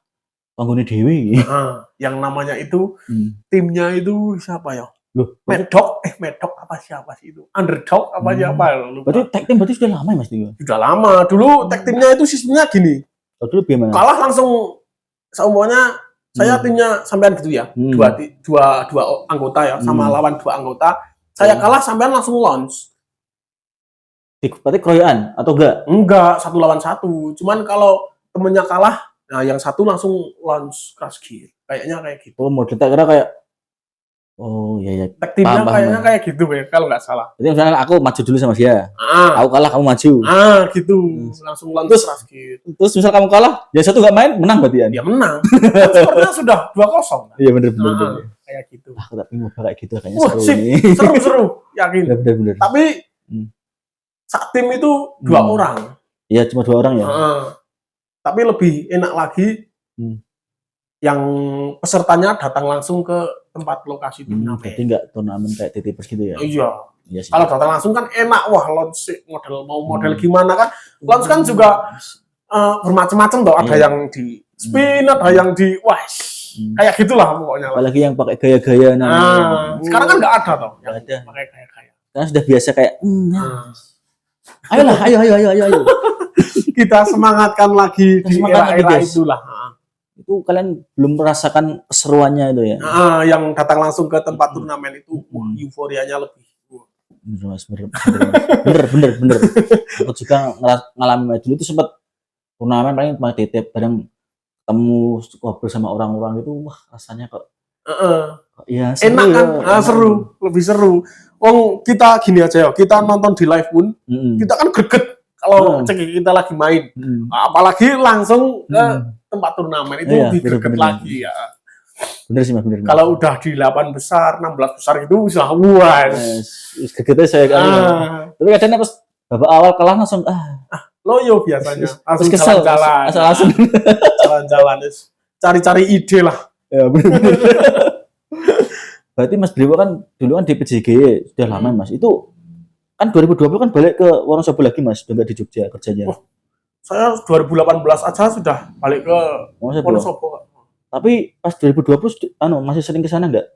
panggungnya Dewi. Yang namanya itu, timnya itu siapa ya? Loh, Medok apa siapa sih itu? Underdog apa siapa? Berarti tag team berarti sudah lama ya Mas Tio? Sudah lama. Dulu tag teamnya itu sistemnya gini. Dulu gimana? Kalah langsung seumuanya saya timnya sampean gitu ya. Dua anggota ya, sama lawan 2 anggota. Saya kalah sampean langsung launch. Berarti keroyokan atau enggak? Enggak, 1 lawan 1. Cuman kalau temennya kalah, nah yang satu langsung launch crash gear. Kayaknya kayak gitu. Oh, model tak kira kayak iya. Tag timnya kayaknya kayak gitu ya, kalau nggak salah. Jadi misalnya aku maju dulu sama dia. Aku kalah, kamu maju. Gitu. Langsung launch crash gear. Terus misal kamu kalah, yang satu nggak main, menang berarti ya? Ya menang. Sepertinya sudah 2-0. Iya bener. Kayak gitu. Aku tak mau kayak gitu kayaknya seru ini. Seru, yakin. Bener. Tapi saat tim itu 2 orang. Iya, cuma 2 orang ya. Tapi lebih enak lagi yang pesertanya datang langsung ke tempat lokasi turnamen. Berarti nggak turnamen kayak TTPers gitu ya? Iya sih. Kalau datang langsung kan enak, wah launch model gimana kan? Launch kan juga bermacam-macam toh. Ada yang di spin, ada yang di kayak gitulah pokoknya. Apalagi yang pakai gaya-gaya sekarang kan nggak ada toh. Nggak ada. Pakai gaya-gaya. Karena sudah biasa kayak ayolah, ayo. Kita semangatkan lagi di era-era itulah. Itu kalian belum merasakan keseruannya itu ya? Yang datang langsung ke tempat turnamen itu, euforianya lebih. Bener. Aku juga ngalamin dulu itu sempat turnamen paling cuma titip, kadang ketemu ngobrol sama orang-orang itu, wah rasanya kok ya seru, enak kan? Seru, lebih seru. Kita gini aja ya, kita nonton di live pun, kita kan greget kalau kita lagi main, apalagi langsung ke tempat turnamen itu lebih greget lagi ya. Bener sih Mas, bener. Kalau udah di 8 besar, 16 besar itu bisa gregetnya saya tapi kadang pas babak awal kalah langsung loyo biasanya. Langsung jalan-jalan. Jalan-jalan, cari-cari ide lah. Ya bener. Berarti Mas Brewo kan dulu kan di PJG sudah lama Mas. Itu kan 2020 kan balik ke Wonosobo lagi Mas, udah nggak di Jogja kerjanya. Saya 2018 aja sudah balik ke Wonosobo. Tapi pas 2020 masih sering ke sana nggak?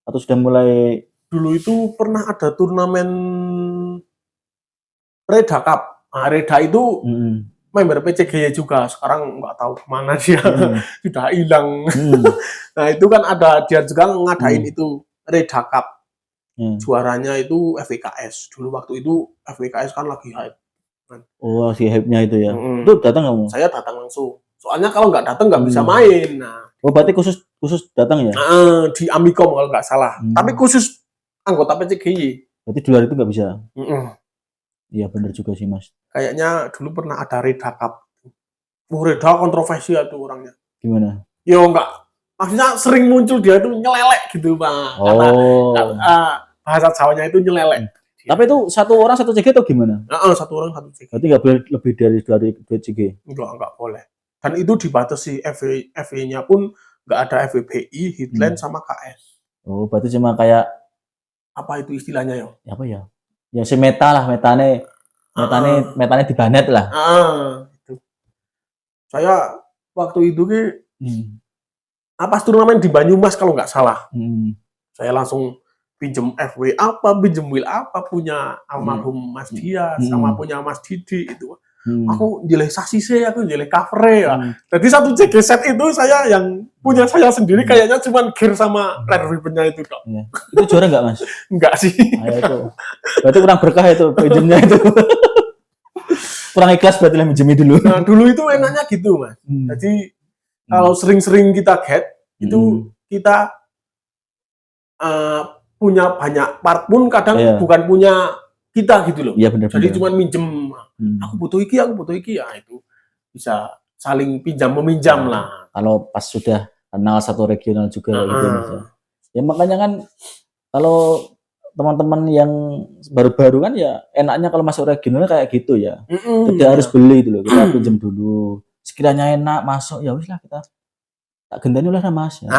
Atau sudah mulai? Dulu itu pernah ada turnamen Reda Cup. Reda itu member PCGY juga. Sekarang nggak tahu kemana dia. Sudah hilang. Nah itu kan ada, dia juga ngadain itu Reda Cup. Juaranya itu FWKS. Dulu waktu itu FWKS kan lagi hype. Oh, si hype-nya itu ya. Itu datang kamu? Saya datang langsung. Soalnya kalau nggak datang nggak bisa main. Nah, Oh, berarti khusus datang ya? Di Amikom kalau nggak salah. Tapi khusus anggota PCGY. Berarti di luar itu nggak bisa? Iya benar juga sih Mas. Kayaknya dulu pernah ada Reda Cup. Reda kontroversial tuh orangnya. Gimana? Yo nggak, maksudnya sering muncul dia itu nyelelek gitu Bang. Bahasa Jawanya itu nyelelek. Tapi itu satu orang satu CG atau gimana? Satu orang satu CG. Berarti nggak boleh lebih dari 2 CG? Enggak boleh. Dan itu dibatasi FW-nya pun nggak ada FWBI, Hitland sama KS. Oh, berarti cuma kayak apa itu istilahnya ya? Apa ya? Ya semeta lah, metane di banet lah. Itu. Saya waktu itu apa turnamen di Banyumas kalau nggak salah. Saya langsung pinjem FW apa, pinjem wheel apa punya almarhum Mas Dias sama punya Mas Didi itu. Aku jelek sasis aku jelek cover ya. Jadi satu CG set itu saya yang punya saya sendiri kayaknya cuma gear sama rear ribbon-nya itu kok. Ya. Itu juara nggak Mas? Enggak sih. Itu. Berarti kurang berkah itu pinjemnya itu. Kurang ikhlas berarti lah minjemi dulu. Nah, dulu itu enaknya gitu Mas. Jadi kalau sering-sering kita get itu kita punya banyak part pun kadang bukan punya kita gitu loh. Iya benar. Jadi cuma minjem, aku butuh iki ya itu bisa saling pinjam meminjam lah. Kalau pas sudah kenal satu regional juga gitu Mas. Ya makanya kan kalau teman-teman yang baru-baru kan ya enaknya kalau masuk regional kayak gitu ya. Tidak harus beli dulu, kita pinjam dulu. Sekiranya enak masuk ya wis lah kita tak gendani lah Mas. Ya.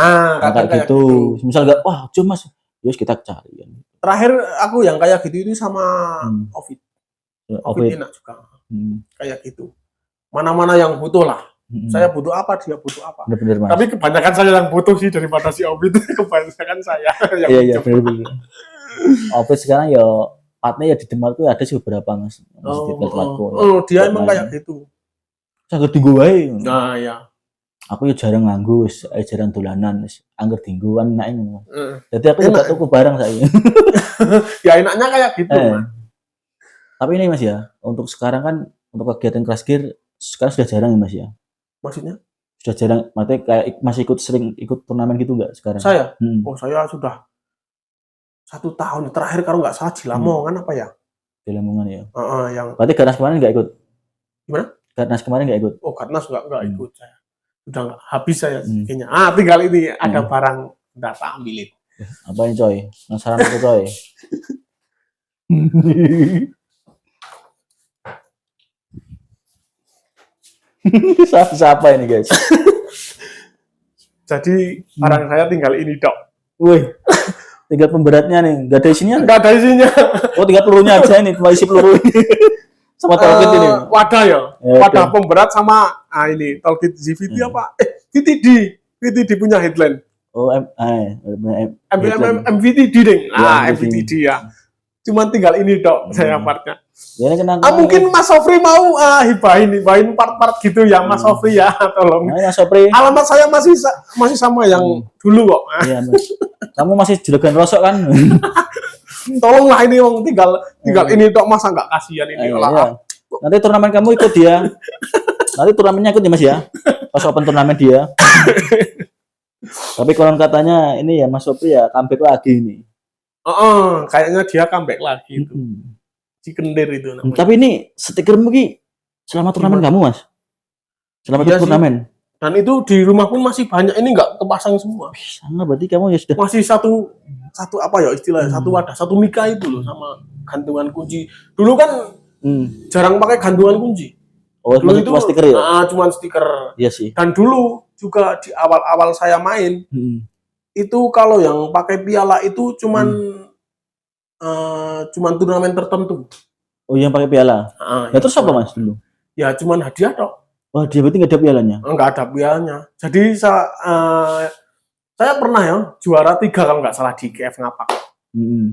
Kayak gitu. Misal enggak wah cuma Mas, ya kita cari kan. Terakhir aku yang kayak gitu itu sama Ovid. Ovid enak juga. Kayak gitu. Mana-mana yang butuh lah. Saya butuh apa, dia butuh apa. Bener, Mas. Tapi kebanyakan saya yang butuh sih daripada si Ovid. Kebanyakan saya yang iya, bener. Ovid sekarang ya partnya ya di Demak tuh ada sih beberapa Mas. Dia emang kayak gitu. Sangat tinggu wae. Nah, ya. Aku ya jarang nganggu, jarang dolanan, angger dingguan naik. Jadi aku juga tuku barang saya. Ya enaknya kayak gitu. Tapi ini Mas ya, untuk sekarang kan untuk kegiatan Crash Gear sekarang sudah jarang ya Mas ya. Maksudnya? Sudah jarang, maksudnya kayak masih sering ikut turnamen gitu nggak sekarang? Saya? Oh saya sudah 1 tahun terakhir kalau nggak salah di Lamongan apa ya? Di Lamongan ya. Yang. Berarti Garnas kemarin nggak ikut? Gimana? Garnas kemarin nggak ikut? Oh Garnas nggak ikut saya. Udah nggak habis saya kayaknya. Tinggal ini ada barang data ambilin. Apa yang coy? Penasaran aku coy. Siapa ini guys? Jadi barang saya tinggal ini dok. Wih, tinggal pemberatnya nih, nggak ada isinya? Nggak ada isinya. Oh, tinggal pelurunya aja nih, cuma isi peluru ini. Sama tolkit ini. Wadah ya, wadah pemberat sama ini tolkit ZVT apa? VTD punya Hitland. Oh, MVTD ding. MVTD ya. Cuman tinggal ini dok saya partnya. Ya, mungkin Mas Sofri mau hibahin part-part gitu ya Mas Sofri ya, tolong. Mas Sofri. Alamat saya masih sama yang dulu kok. Iya, Mas. Kamu masih juragan rosok kan? Tolonglah ini Wong tinggal ini dok, masa nggak kasihan ini iya. Nanti turnamen kamu ikut dia. Nanti turnamennya ikut ya Mas ya. Pas open turnamen dia. Tapi konon katanya ini ya Mas Sofri ya comeback lagi ini. Kayaknya dia comeback lagi itu. Cikendir itu namanya. Tapi ini stiker mungkin selama turnamen kamu Mas. Selama turnamen. Dan itu di rumah pun masih banyak, ini nggak kepasang semua. Sama berarti kamu ya sudah. Masih satu apa ya istilahnya, satu wadah, satu mika itu loh sama gantungan kunci. Dulu kan jarang pakai gantungan kunci. Oh, dulu itu cuma stiker ya? Cuma stiker. Iya sih. Dan dulu juga di awal-awal saya main, itu kalau yang pakai piala itu cuman turnamen tertentu. Oh, yang pakai piala? Terus apa Mas dulu? Ya cuman hadiah dok. Wah, dia berarti nggak ada pialanya? Nggak ada pialanya. Jadi saya pernah ya juara 3 kalau nggak salah di GF Ngapak.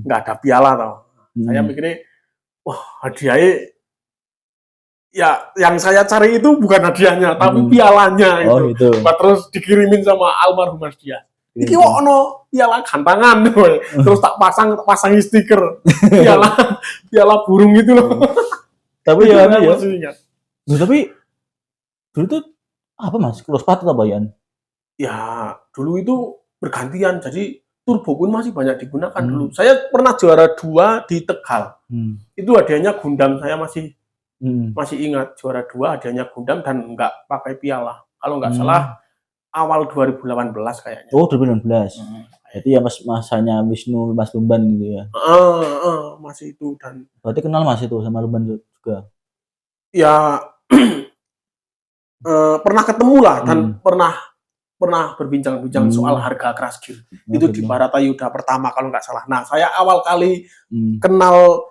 Nggak ada piala tau. Saya mikirnya, wah hadiahnya ya yang saya cari itu bukan hadiahnya, tapi pialanya itu. Oh, itu. Terus dikirimin sama almarhum Mas Dias. Iki ono piala gantangan, terus tak pasangi stiker piala burung itu loh. Tapi ya masih ingat. Tapi dulu tuh apa Mas? Close patut apa ya? Ya, dulu itu bergantian. Jadi turbo pun masih banyak digunakan dulu. Hmm. Saya pernah juara 2 di Tegal. Hmm. Itu hadiahnya Gundam, saya masih Hmm. ingat, juara 2 hadiahnya Gundam dan nggak pakai piala. Kalau nggak Hmm. salah awal 2018 kayaknya. Oh, 2016. Jadi ya masanya Wisnu Mas Lumban gitu ya. Masih itu. Dan berarti kenal Mas itu sama Lumban juga. Ya pernah ketemu lah dan pernah berbincang-bincang soal harga keras gear. Itu di Baratayuda pertama kalau nggak salah. Nah, saya awal kali kenal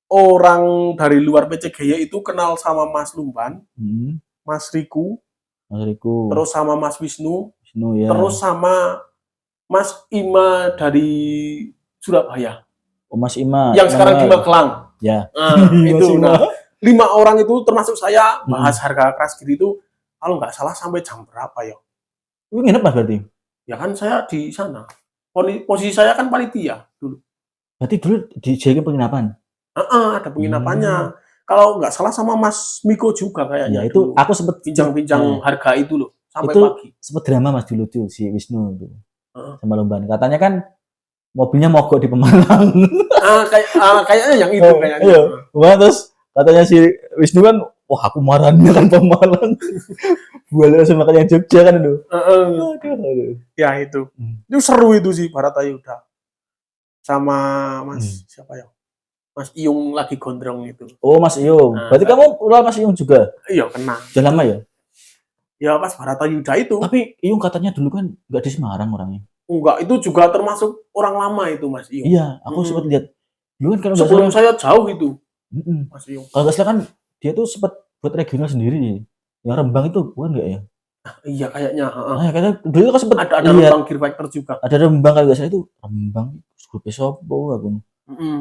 orang dari luar PCGY itu kenal sama Mas Lumban, Mas Riku, terus sama Mas Wisnu, ya. terus sama Mas Ima dari Surabaya. Oh, Mas Ima. Yang sekarang di Magelang. Ya. Itu. Nah, 5 orang itu termasuk saya bahas harga keras gear itu kalau nggak salah sampai jam berapa ya? Itu nginep Mas berarti? Ya kan saya di sana. Posisi saya kan panitia dulu. Berarti dulu dijadikan penginapan? Ada penginapannya. Kalau nggak salah sama Mas Miko juga kayaknya. Ya itu dulu. Aku sempet bincang-bincang harga itu loh sampai itu pagi. Sempet drama Mas dulu tuh si Wisnu itu. Sama Lumban. Katanya kan mobilnya mogok di Pemalang. Kayaknya yang itu kayaknya. Iya. Terus katanya si Wisnu kan, wah aku marahnya kan Pemalang. Boleh sama yang Jogja kan itu. Ya itu. Itu seru itu sih Baratayuda. Sama Mas siapa ya? Mas Iyung lagi gondrong itu. Oh, Mas Iyung. Berarti kamu kenal Mas Iyung juga? Iya, kenal. Sudah lama ya? Ya pas Baratayuda itu. Tapi Iyung katanya dulu kan nggak di Semarang orangnya. Enggak, itu juga termasuk orang lama itu Mas Iyung. Iya, aku sempat lihat. Dulu kan kalau sebelum saya jauh itu. Mas Iyung. Kalau nggak salah kan dia tuh sempat buat regional sendiri. Yang Rembang itu bukan nggak ya? Iya kayaknya. Kayaknya dulu kan sempat ada Rembang Gear Factor juga. Ada Rembang kalau nggak salah itu Rembang. Grup sopo aku.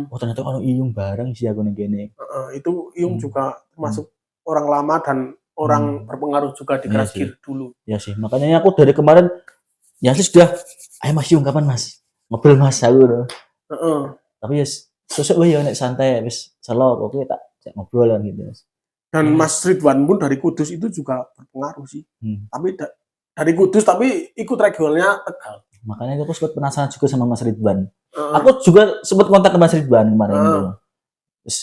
Oh ternyata kalau Iyung bareng sih aku nih. Itu Iyung juga termasuk orang lama dan orang berpengaruh juga di keras gear dulu. Ya sih, makanya aku dari kemarin ya sudah, ayo Mas Iyung kapan Mas? Ngobrol Mas aku loh. Tapi ya sosok gue ya nek santai wis selo oke tak ngobrol kan gitu. Dan Mas Ridwan pun dari Kudus itu juga berpengaruh sih. Tapi dari Kudus tapi ikut regionalnya Tegal. Makanya aku sempat penasaran juga sama Mas Ridwan. Aku juga sempat kontak ke Mas Ridwan kemarin itu. Terus,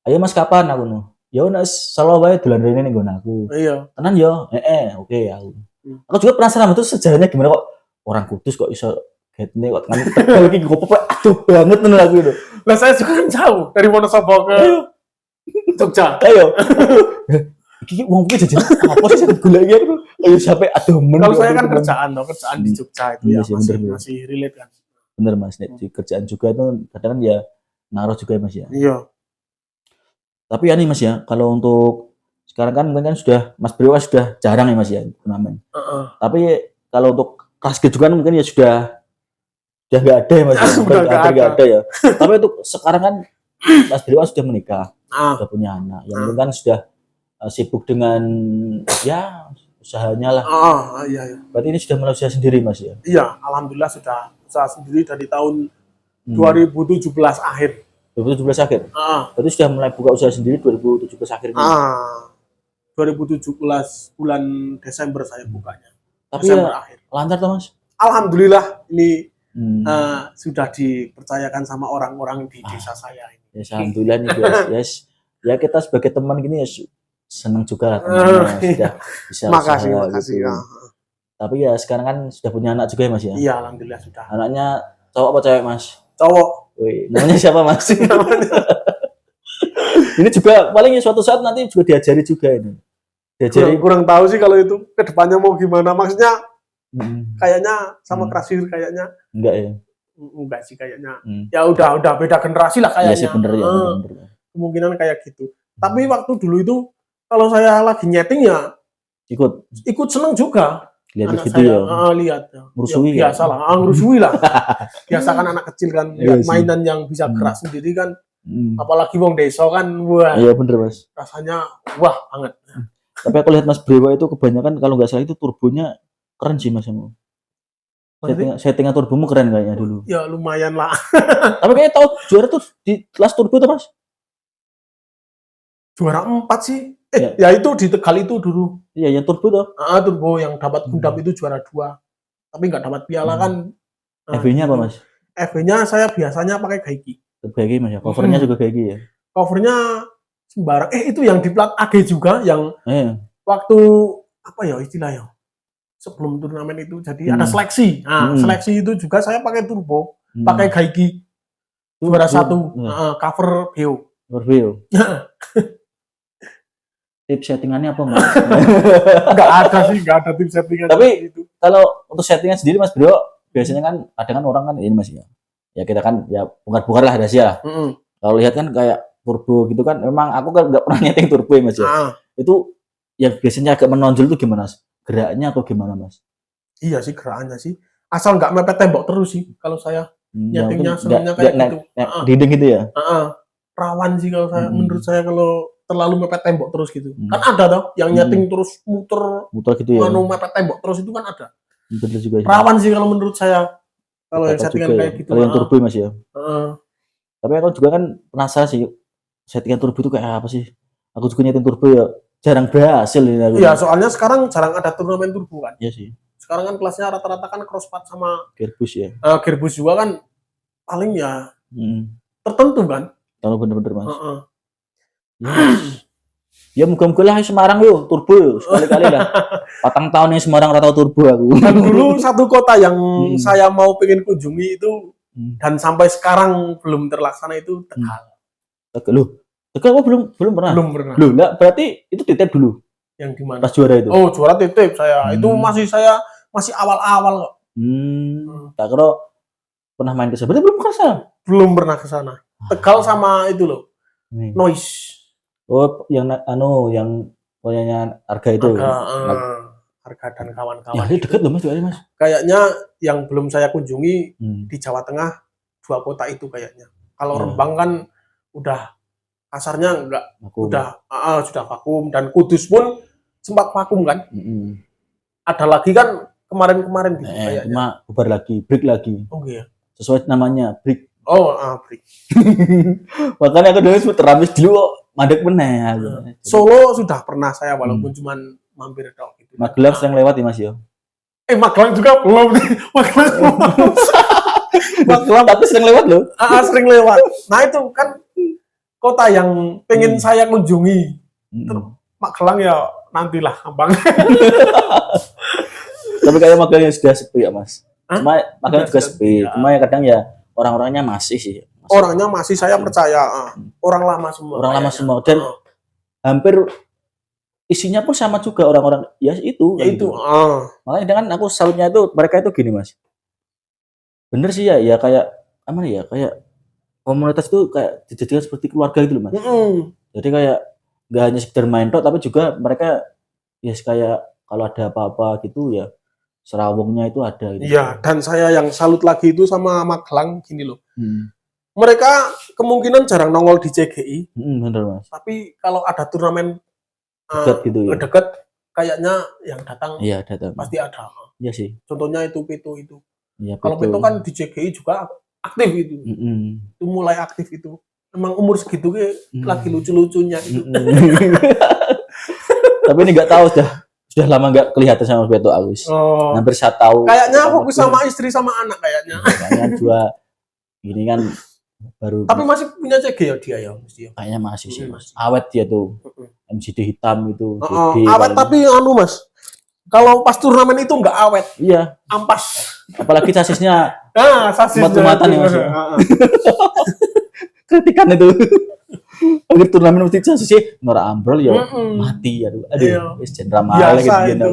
ayo Mas kapan aku nih? Ya wis selo wae dolan rene ning nggon aku. Iya. Tenan yo, oke aku. Aku juga penasaran itu sejarahnya gimana kok orang Kudus kok iso getne kok tekan Tegal iki gopo aduh banget tenan aku itu. Lah saya juga kan jauh dari Wonosobo ke Jogja. Ayo. Iki wong kuwi jajan apa sih sing golek iki aku. Ayo sampai aduh men. Kalau saya kan kerjaan di Jogja itu ya masih relate kan. Bener Mas, di kerjaan juga itu kadang kan ya naruh juga ya Mas ya. Iya. Tapi ya nih Mas ya, kalau untuk sekarang kan mungkin kan sudah Mas Brio sudah jarang ya Mas ya turnamen. Tapi kalau untuk kelas juga kan mungkin ya sudah nggak ada ya Mas ya. Nggak ada ya. Tapi untuk sekarang kan Mas Brio sudah menikah, sudah punya anak. Yang mungkin kan sudah sibuk dengan ya usahanya lah. Iya. Berarti ini sudah mulai usaha sendiri Mas ya? Iya, alhamdulillah sudah usaha sendiri dari tahun 2017 akhir. 2017 akhir? Berarti sudah mulai buka usaha sendiri 2017 akhir ini? 2017 bulan Desember saya bukanya. Tapi Desember akhir. Lancar toh Mas? Alhamdulillah ini sudah dipercayakan sama orang-orang di desa saya ini. Ya, alhamdulillah nih guys. Ya kita sebagai teman gini ya senang juga lah teman-teman sudah bisa makasih gitu. Ya. Tapi ya sekarang kan sudah punya anak juga ya Mas ya? Iya, alhamdulillah sudah. Anaknya cowok apa cewek Mas? Cowok. Wih, namanya siapa Mas? Ini juga paling suatu saat nanti juga diajari juga ini. Kurang tahu sih kalau itu kedepannya mau gimana, maksudnya kayaknya sama keras gear kayaknya enggak ya? Enggak sih kayaknya. Ya udah beda generasi lah kayaknya. Iya sih bener ya. Kemungkinan kayak gitu. Tapi waktu dulu itu kalau saya lagi nyeting ya ikut seneng juga. Lihat gitu ya. Lihat. Ngerusui ya, biasa lah, ngerusui lah. Biasa kan anak kecil kan lihat mainan yang bisa keras sendiri kan. Apalagi wong desa kan, wah. Iya bener Mas. Rasanya wah banget. Tapi aku lihat Mas Brewa itu kebanyakan kalau nggak salah itu turbonya keren sih Mas. Settingan turbomu keren kayaknya dulu. Ya lumayan lah. Tapi kayaknya tahu juara tuh di kelas turbo tuh Mas? Juara 4 sih. Ya itu di Tegal itu dulu. Iya, yang turbo tuh. Turbo yang dapat Gundam itu juara 2. tapi nggak dapat piala kan. FB-nya apa Mas? FB-nya saya biasanya pakai Gaiky. Gaiky Mas ya. Covernya juga Gaiky ya. Covernya sembarang. Itu yang di plat AG juga yang waktu apa ya istilahnya? Sebelum turnamen itu jadi ada seleksi. Nah, seleksi itu juga saya pakai turbo, pakai Gaiky. Juara 1 cover Beo. Cover Beo. Tips settingannya apa Mas? Nggak ada tips settingan. Tapi itu. Kalau untuk settingan sendiri Mas Bro, biasanya kan ada kan orang kan ini Mas ya. Ya kita kan ya bongkar-bongkar lah rahasia. Kalau lihat kan kayak turbo gitu kan, memang aku kan nggak pernah nyeting turbo ya Mas ya. Itu yang biasanya agak menonjol itu gimana Mas? Geraknya atau gimana Mas? Iya sih geraknya sih. Asal nggak mepet tembok terus sih kalau saya. Nyetingnya senangnya kayak gitu. Dinding gitu ya? Rawan sih kalau saya, menurut saya kalau terlalu mepet tembok terus gitu. Kan ada toh yang nyeting terus muter gitu ya. Mepet tembok terus itu kan ada. Betul juga. Rawan sih kalau menurut saya. Kalau yang settingan kayak gitu. Kalau yang turbo Mas ya. Tapi aku juga kan penasaran sih settingan turbo itu kayak apa sih? Aku juga nyeting turbo ya jarang berhasil ini. Iya, soalnya sekarang jarang ada turnamen turbo kan. Iya sih. Sekarang kan kelasnya rata-rata kan crosspat sama gearbus ya. Gearbus juga kan paling ya tertentu kan. Kalau bener-bener Mas. Ya muka-muka lah Semarang yuk turbo sekali-kali lah. Patang tahun yang Semarang rata turbo aku. Dan dulu satu kota yang saya mau pengen kunjungi itu dan sampai sekarang belum terlaksana itu Tegal. Tegal belum pernah. Belum pernah. Loh, lah berarti itu titip dulu. Yang di mana? Pas juara itu. Oh, juara titip saya. Itu masih awal-awal kok. Tak kira pernah main ke sana. Berarti belum pernah ke sana. Belum pernah ke sana. Tegal sama itu loh. Noise. Oh, yang punyanya Arga itu. Arga dan kawan-kawan. Ya, dekat loh Mas, Mas. Kayaknya yang belum saya kunjungi di Jawa Tengah 2 kota itu kayaknya. Kalau Rembang kan udah kasarnya enggak sudah vakum dan Kudus pun sempat vakum kan. Ada lagi kan kemarin gitu kayaknya. Cuma bubar lagi, break lagi. Oh iya. Sesuai namanya, break. Oh, break. Makanya aku dulu sempat ramis dulu mandek meneh. Solo sudah pernah saya walaupun cuman mampir tok gitu. Magelang sering lewat ya Mas ya. Magelang juga belum. Magelang tapi sering lewat loh. Sering lewat. Nah itu kan kota yang pengen saya kunjungi. Magelang ya nantilah abang. Tapi kayak Magelang sudah sepi ya Mas. Cuma Magelang juga sepi. Cuma ya kadang ya orang-orangnya masih sih. Orangnya masih saya percaya. Orang lama semua. Orang lama semua dan hampir isinya pun sama juga orang-orang ya itu. Ya itu. Makanya dengan aku salutnya itu mereka itu gini Mas. Bener sih ya kayak apa ya kayak komunitas itu kayak dijadikan seperti keluarga gitu loh Mas. Jadi kayak nggak hanya sekedar main tok tapi juga mereka ya kayak kalau ada apa-apa gitu ya serawungnya itu ada gitu. Iya, dan saya yang salut lagi itu sama Magelang gini loh. Mereka kemungkinan jarang nongol di CGI. Bener Mas. Tapi kalau ada turnamen dekat gitu ya. Dekat kayaknya yang datang. Iya, datang. Pasti ada. Iya sih. Contohnya itu Peto itu. Ya, kalau Peto kan di CGI juga aktif itu. Itu mulai aktif itu. Emang umur segitu lagi lucu-lucunya itu. Tapi ini nggak tahu sudah lama nggak kelihatan sama Peto Agus. Hampir 1 tahun. Kayaknya fokus sama istri sama anak kayaknya. Kayaknya juga ini kan baru. Tapi masih punya CG ya dia ya mesti. Kayaknya masih sih Mas. Awet dia tuh. MCD hitam itu. Awet tapi Mas. Kalau pas turnamen itu nggak awet. Iya. Ampas. Apalagi sasisnya. Sasisnya. Matu-matan ya Mas. Kritikan itu. Akhir turnamen mesti sasisnya Nora ambrol ya mati ya. Aduh, jenderal malah gitu.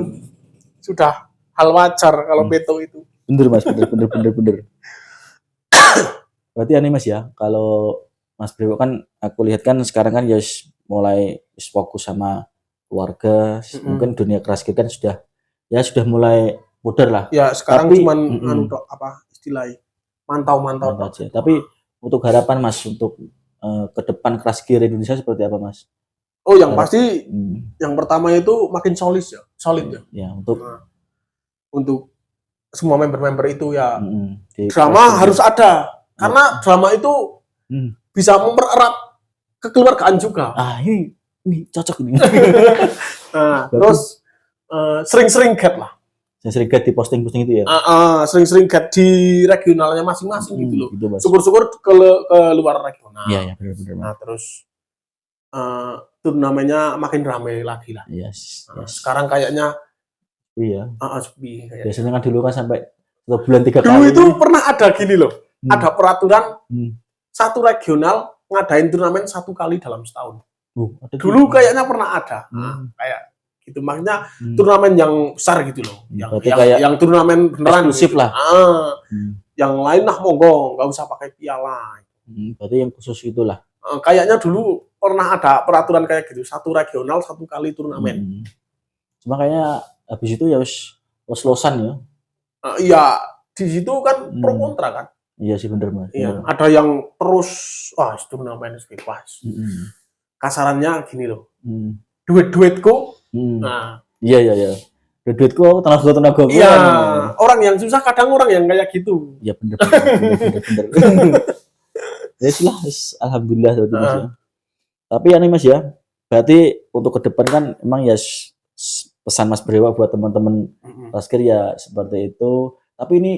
Sudah hal wajar kalau Peto itu. Bener Mas, bener. Berarti aneh Mas ya, kalau Mas Brewo kan aku lihat kan sekarang kan ya mulai fokus sama keluarga, mungkin dunia keras kan sudah mulai pudar lah. Ya sekarang cuman apa istilahnya mantau aja. Tapi untuk harapan Mas untuk ke depan keras gear Indonesia seperti apa Mas? Oh yang pasti yang pertama itu makin solid ya. Ya untuk semua member-member itu ya drama harus ada. Karena drama itu bisa mempererat kekeluargaan juga. Ini cocok nih. Terus sering-sering gap lah. Yang sering di posting-posting itu ya. Sering-sering get di regionalnya masing-masing gitu loh. Gitu, Mas. Syukur-syukur ke luar regional. Iya, benar-benar. Nah, terus turnamennya makin ramai lagi lah. Yes. Sekarang kayaknya iya. sepi kayaknya. Biasanya kan dulu kan sampai 1 bulan 3 kali. Dulu itu pernah ada gini loh. Ada peraturan satu regional ngadain turnamen 1 kali dalam setahun. Dulu kayaknya pernah ada. Kayak gitu, maksudnya turnamen yang besar gitu loh. Yang turnamen beneran eksklusif gitu lah. Yang lain lah monggo, nggak usah pakai piala. Berarti yang khusus itulah. Kayaknya dulu pernah ada peraturan kayak gitu, 1 regional 1 kali turnamen. Cuma kayaknya habis itu ya los-losan ya. Iya, di situ kan pro kontra kan. Iya sih, bener Mas. Iya, ada yang terus turnamen bebas. Kasarannya gini loh. Duit-duitku. Nah, iya. Duitku tenaga. Iya, orang yang susah kadang orang yang kayak gitu. Iya, bener. Ya lah, alhamdulillah Mas ya. Tapi ya nih Mas ya, berarti untuk ke depan kan emang ya pesan Mas Brewo buat teman-teman Raskir ya seperti itu. Tapi ini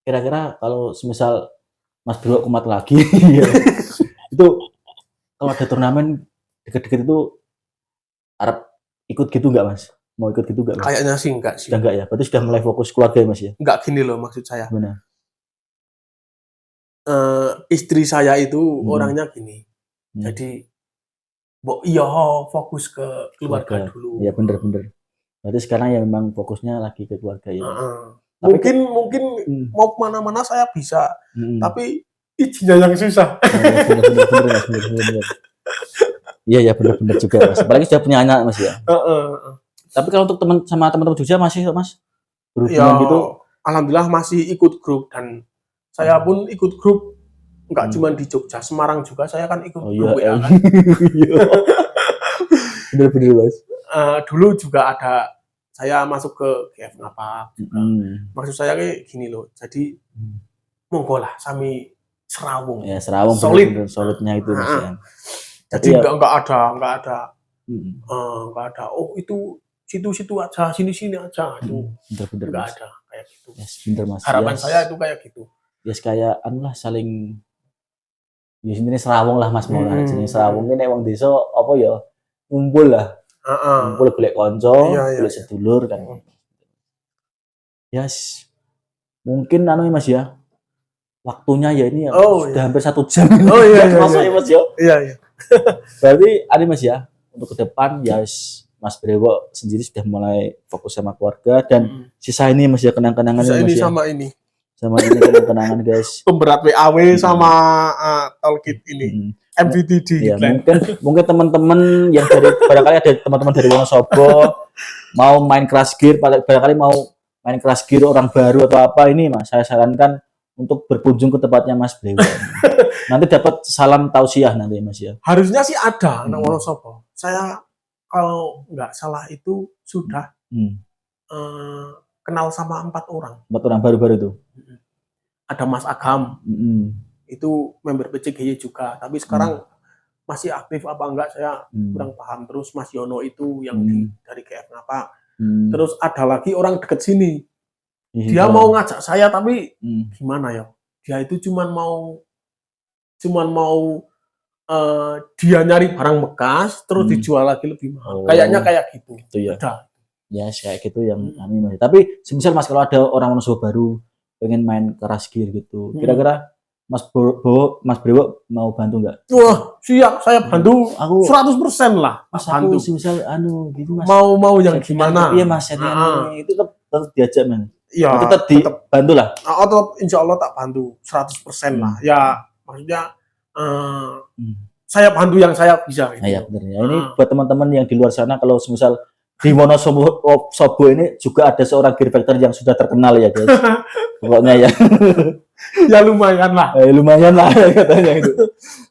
kira-kira kalau semisal Mas Brewo kumat lagi ya, itu kalau ada turnamen deket-deket itu harap ikut gitu nggak Mas? Mau ikut gitu nggak Mas? Kayaknya sih enggak sih. Sudah enggak ya? Berarti sudah mulai fokus keluarga ya Mas ya? Enggak, gini loh maksud saya. Benar. Istri saya itu orangnya gini. Jadi fokus ke keluarga dulu. Iya, bener. Berarti sekarang ya memang fokusnya lagi ke keluarga ya. Mungkin mau kemana-mana saya bisa, tapi izinnya yang susah. Bener. Iya, bener juga Mas. Apalagi sudah punya anak Mas ya. Tapi kalau untuk teman-teman Jogja masih Mas berhubungan gitu? Alhamdulillah masih ikut grup, dan saya pun ikut grup. Enggak cuma di Jogja, Semarang juga saya kan ikut grup WA kan. Bener Mas. Dulu juga ada, saya masuk ke GF Ngapak juga. Maksud saya kayak gini loh. Jadi monggo lah sami serawung. Ya, serawung solidnya itu Mas ya. Jadi enggak ada. Oh itu situ aja, sini aja. Itu bener enggak ada kayak gitu. Yes, bener Mas. Harapan saya itu kayak gitu. Yes, kayak saling ya sini serawung lah Mas mau sini serawung ini wong desa apa ya ngumpul lah. Ngumpul golek kanca, golek sedulur kan. Yes. Mungkin Mas ya. Waktunya ya ini sudah hampir 1 jam. Iya. Mas ya. Iya. Berarti Mas ya, untuk ke depan ya Mas Brewo sendiri sudah mulai fokus sama keluarga, dan sisa ini Mas ya kenang-kenangan ini Mas ya. Sama ini kenang-kenangan guys. Pemberat WAW sama Tolkit ini. MVTD. Ya, mungkin teman-teman yang barangkali ada teman-teman dari Wonosobo mau main Crash Gear, barangkali mau main Crash Gear orang baru atau apa, ini Mas saya sarankan untuk berkunjung ke tempatnya Mas Brewo. Nanti dapat salam tausiah nanti Mas ya. Harusnya sih ada anak Wonosobo. Saya kalau nggak salah itu sudah kenal sama 4 orang. 4 orang baru-baru itu. Ada Mas Agam. Itu member PCGY juga, tapi sekarang masih aktif apa enggak saya kurang paham. Terus Mas Yono itu yang dari GF Ngapak. Terus ada lagi orang deket sini. Dia mau ngajak saya, tapi gimana ya? Dia itu cuman mau dia nyari barang bekas terus dijual lagi lebih mahal. Kayaknya kayak gitu. Ya. Ya, kayak gitu yang Mas. Tapi semisal Mas kalau ada orang Wonosobo baru pengen main Crash Gear gitu, kira-kira Mas Brewo mau bantu nggak? Wah, siap, saya bantu. Aku 100% lah. Mas bantu. Misal gitu Mas. Mau yang gimana? Iya Mas, itu tetap diajak Mas. Iya. Tetap dibantu lah. Tetap insya Allah tak bantu 100% lah. Ya, maksudnya saya bantu yang saya bisa. Gitu. Ya, benar. Ya, ini buat teman-teman yang di luar sana, kalau misal di Wonosobo ini juga ada seorang gear factor yang sudah terkenal ya guys. Pokoknya ya. Ya lumayan lah. Lumayan lah katanya itu.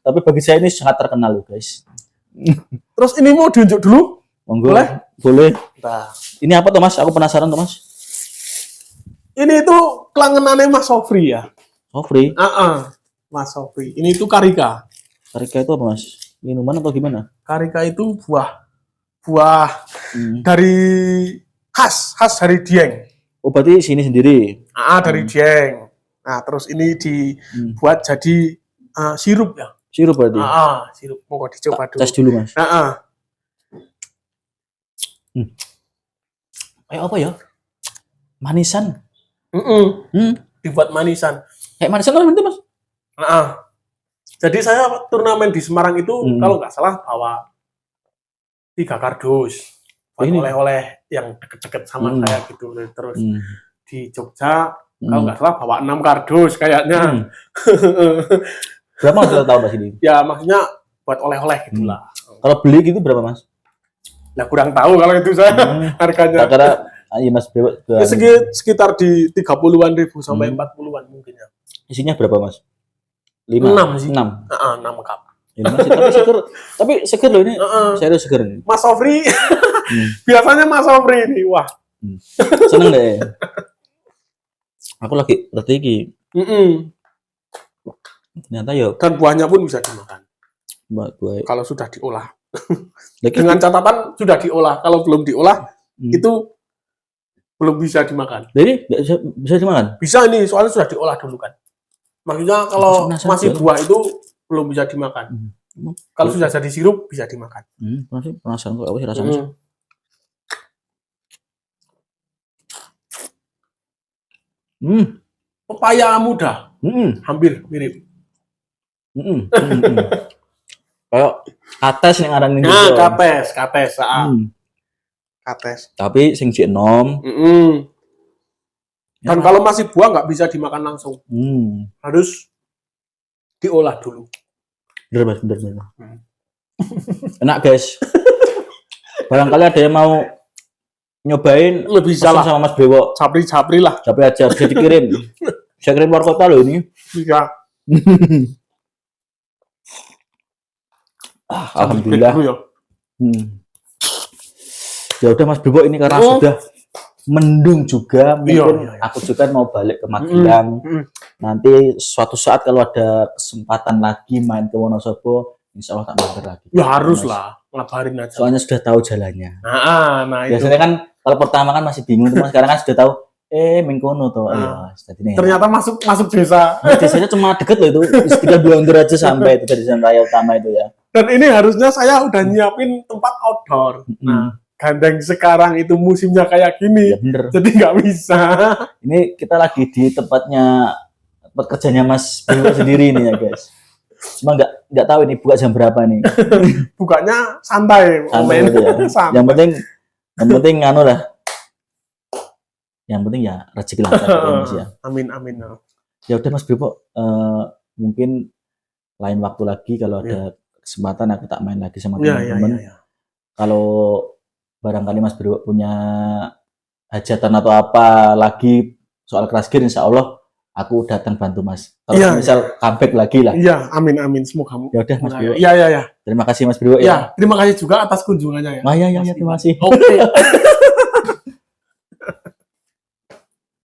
Tapi bagi saya ini sangat terkenal loh guys. Terus ini mau diunjuk dulu? Monggo. Boleh. Nah. Ini apa tuh Mas? Aku penasaran tuh Mas. Ini tuh kelangenannya Mas Sofri ya. Sofri? Mas Sofri. Ini tuh Karika. Karika itu apa Mas? Minuman atau gimana? Karika itu buah dari khas dari Dieng. Oh, berarti sini sendiri. Dari Dieng. Nah, terus ini dibuat jadi sirup ya. Sirup berarti. Sirup. Mau dicoba dulu. Tes dulu, Mas. Kayak apa ya? Manisan. Dibuat manisan. Kayak manisan kan berarti, Mas? Jadi saya turnamen di Semarang itu kalau nggak salah bawa 3 kardus. Oleh-oleh yang deket-deket sama saya gitu. Terus di Jogja kalau nggak salah bawa 6 kardus kayaknya. Berapa Mas tahu Mas ini? Ya maksudnya buat oleh-oleh gitulah. Kalau beli gitu berapa Mas? Nah kurang tahu kalau itu saya harganya. Karena iya Mas ya, sekitar di 30-an ribu sampai 40-an mungkin ya. Isinya berapa Mas? 6 sih. 6 cup. Ini masih, tapi seger loh ini. Serius seger ini. Mas Sofri. Biasanya Mas Sofri ini. Wah. Seneng deh. Aku lagi berarti ternyata ya. Dan buahnya pun bisa dimakan. Buah. Kalau sudah diolah. Dengan catatan sudah diolah. Kalau belum diolah itu belum bisa dimakan. Jadi bisa dimakan? Bisa ini, soalnya sudah diolah dulu kan. Maksudnya kalau masih buah itu belum bisa dimakan. Kalau sudah jadi sirup bisa dimakan. Masih penasaran kok apa sih rasanya? Pepaya muda. Hampir mirip. Kayak kates yang ngarang ini. Nah, kates. Kates. Tapi sing enom. Dan kalau masih buah nggak bisa dimakan langsung. Harus diolah dulu. Bener Mas, bener. Enak guys. Barangkali ada yang mau nyobain, lebih salah sama Mas Brewo. Capri lah. Capri aja, bisa dikirim. Bisa kirim luar kota loh ini. Bisa. Alhamdulillah. Ya udah Mas Brewo, ini karena sudah mendung juga, mungkin aku juga mau balik ke Magelang. Nanti suatu saat kalau ada kesempatan lagi main ke Wonosobo, insya Allah tak mampir lagi. Ya harus lah, ngabarin aja. Soalnya sudah tahu jalannya. Nah biasanya kan kalau pertama kan masih bingung, teman sekarang kan sudah tahu. Mengkono tuh. Ternyata masuk desa. Desanya cuma deket loh itu, sekitar 2 km aja sampai itu dari jalan raya utama itu ya. Dan ini harusnya saya udah nyiapin tempat outdoor. Nah, gandeng sekarang itu musimnya kayak gini, ya bener. Jadi nggak bisa. Ini kita lagi di tempat kerjanya Mas Brewo sendiri nih ya guys. Cuma nggak tahu ini buka jam berapa nih. Bukanya santai gitu ya. Santai. Yang penting anu lah. Yang penting ya rezeki lancar Mas ya. Amin. Ya udah Mas Brewo, mungkin lain waktu lagi kalau ada kesempatan aku tak main lagi sama teman-teman. Kalau barangkali Mas Brewo punya hajatan atau apa lagi soal keras gear, insya Allah aku datang bantu Mas. Kalau misal comeback lagi lah. Iya, amin. Semoga. Ya udah Mas Brewo. Iya. Terima kasih Mas Brewo ya. Terima kasih juga atas kunjungannya ya. Ya, terima kasih. Oke.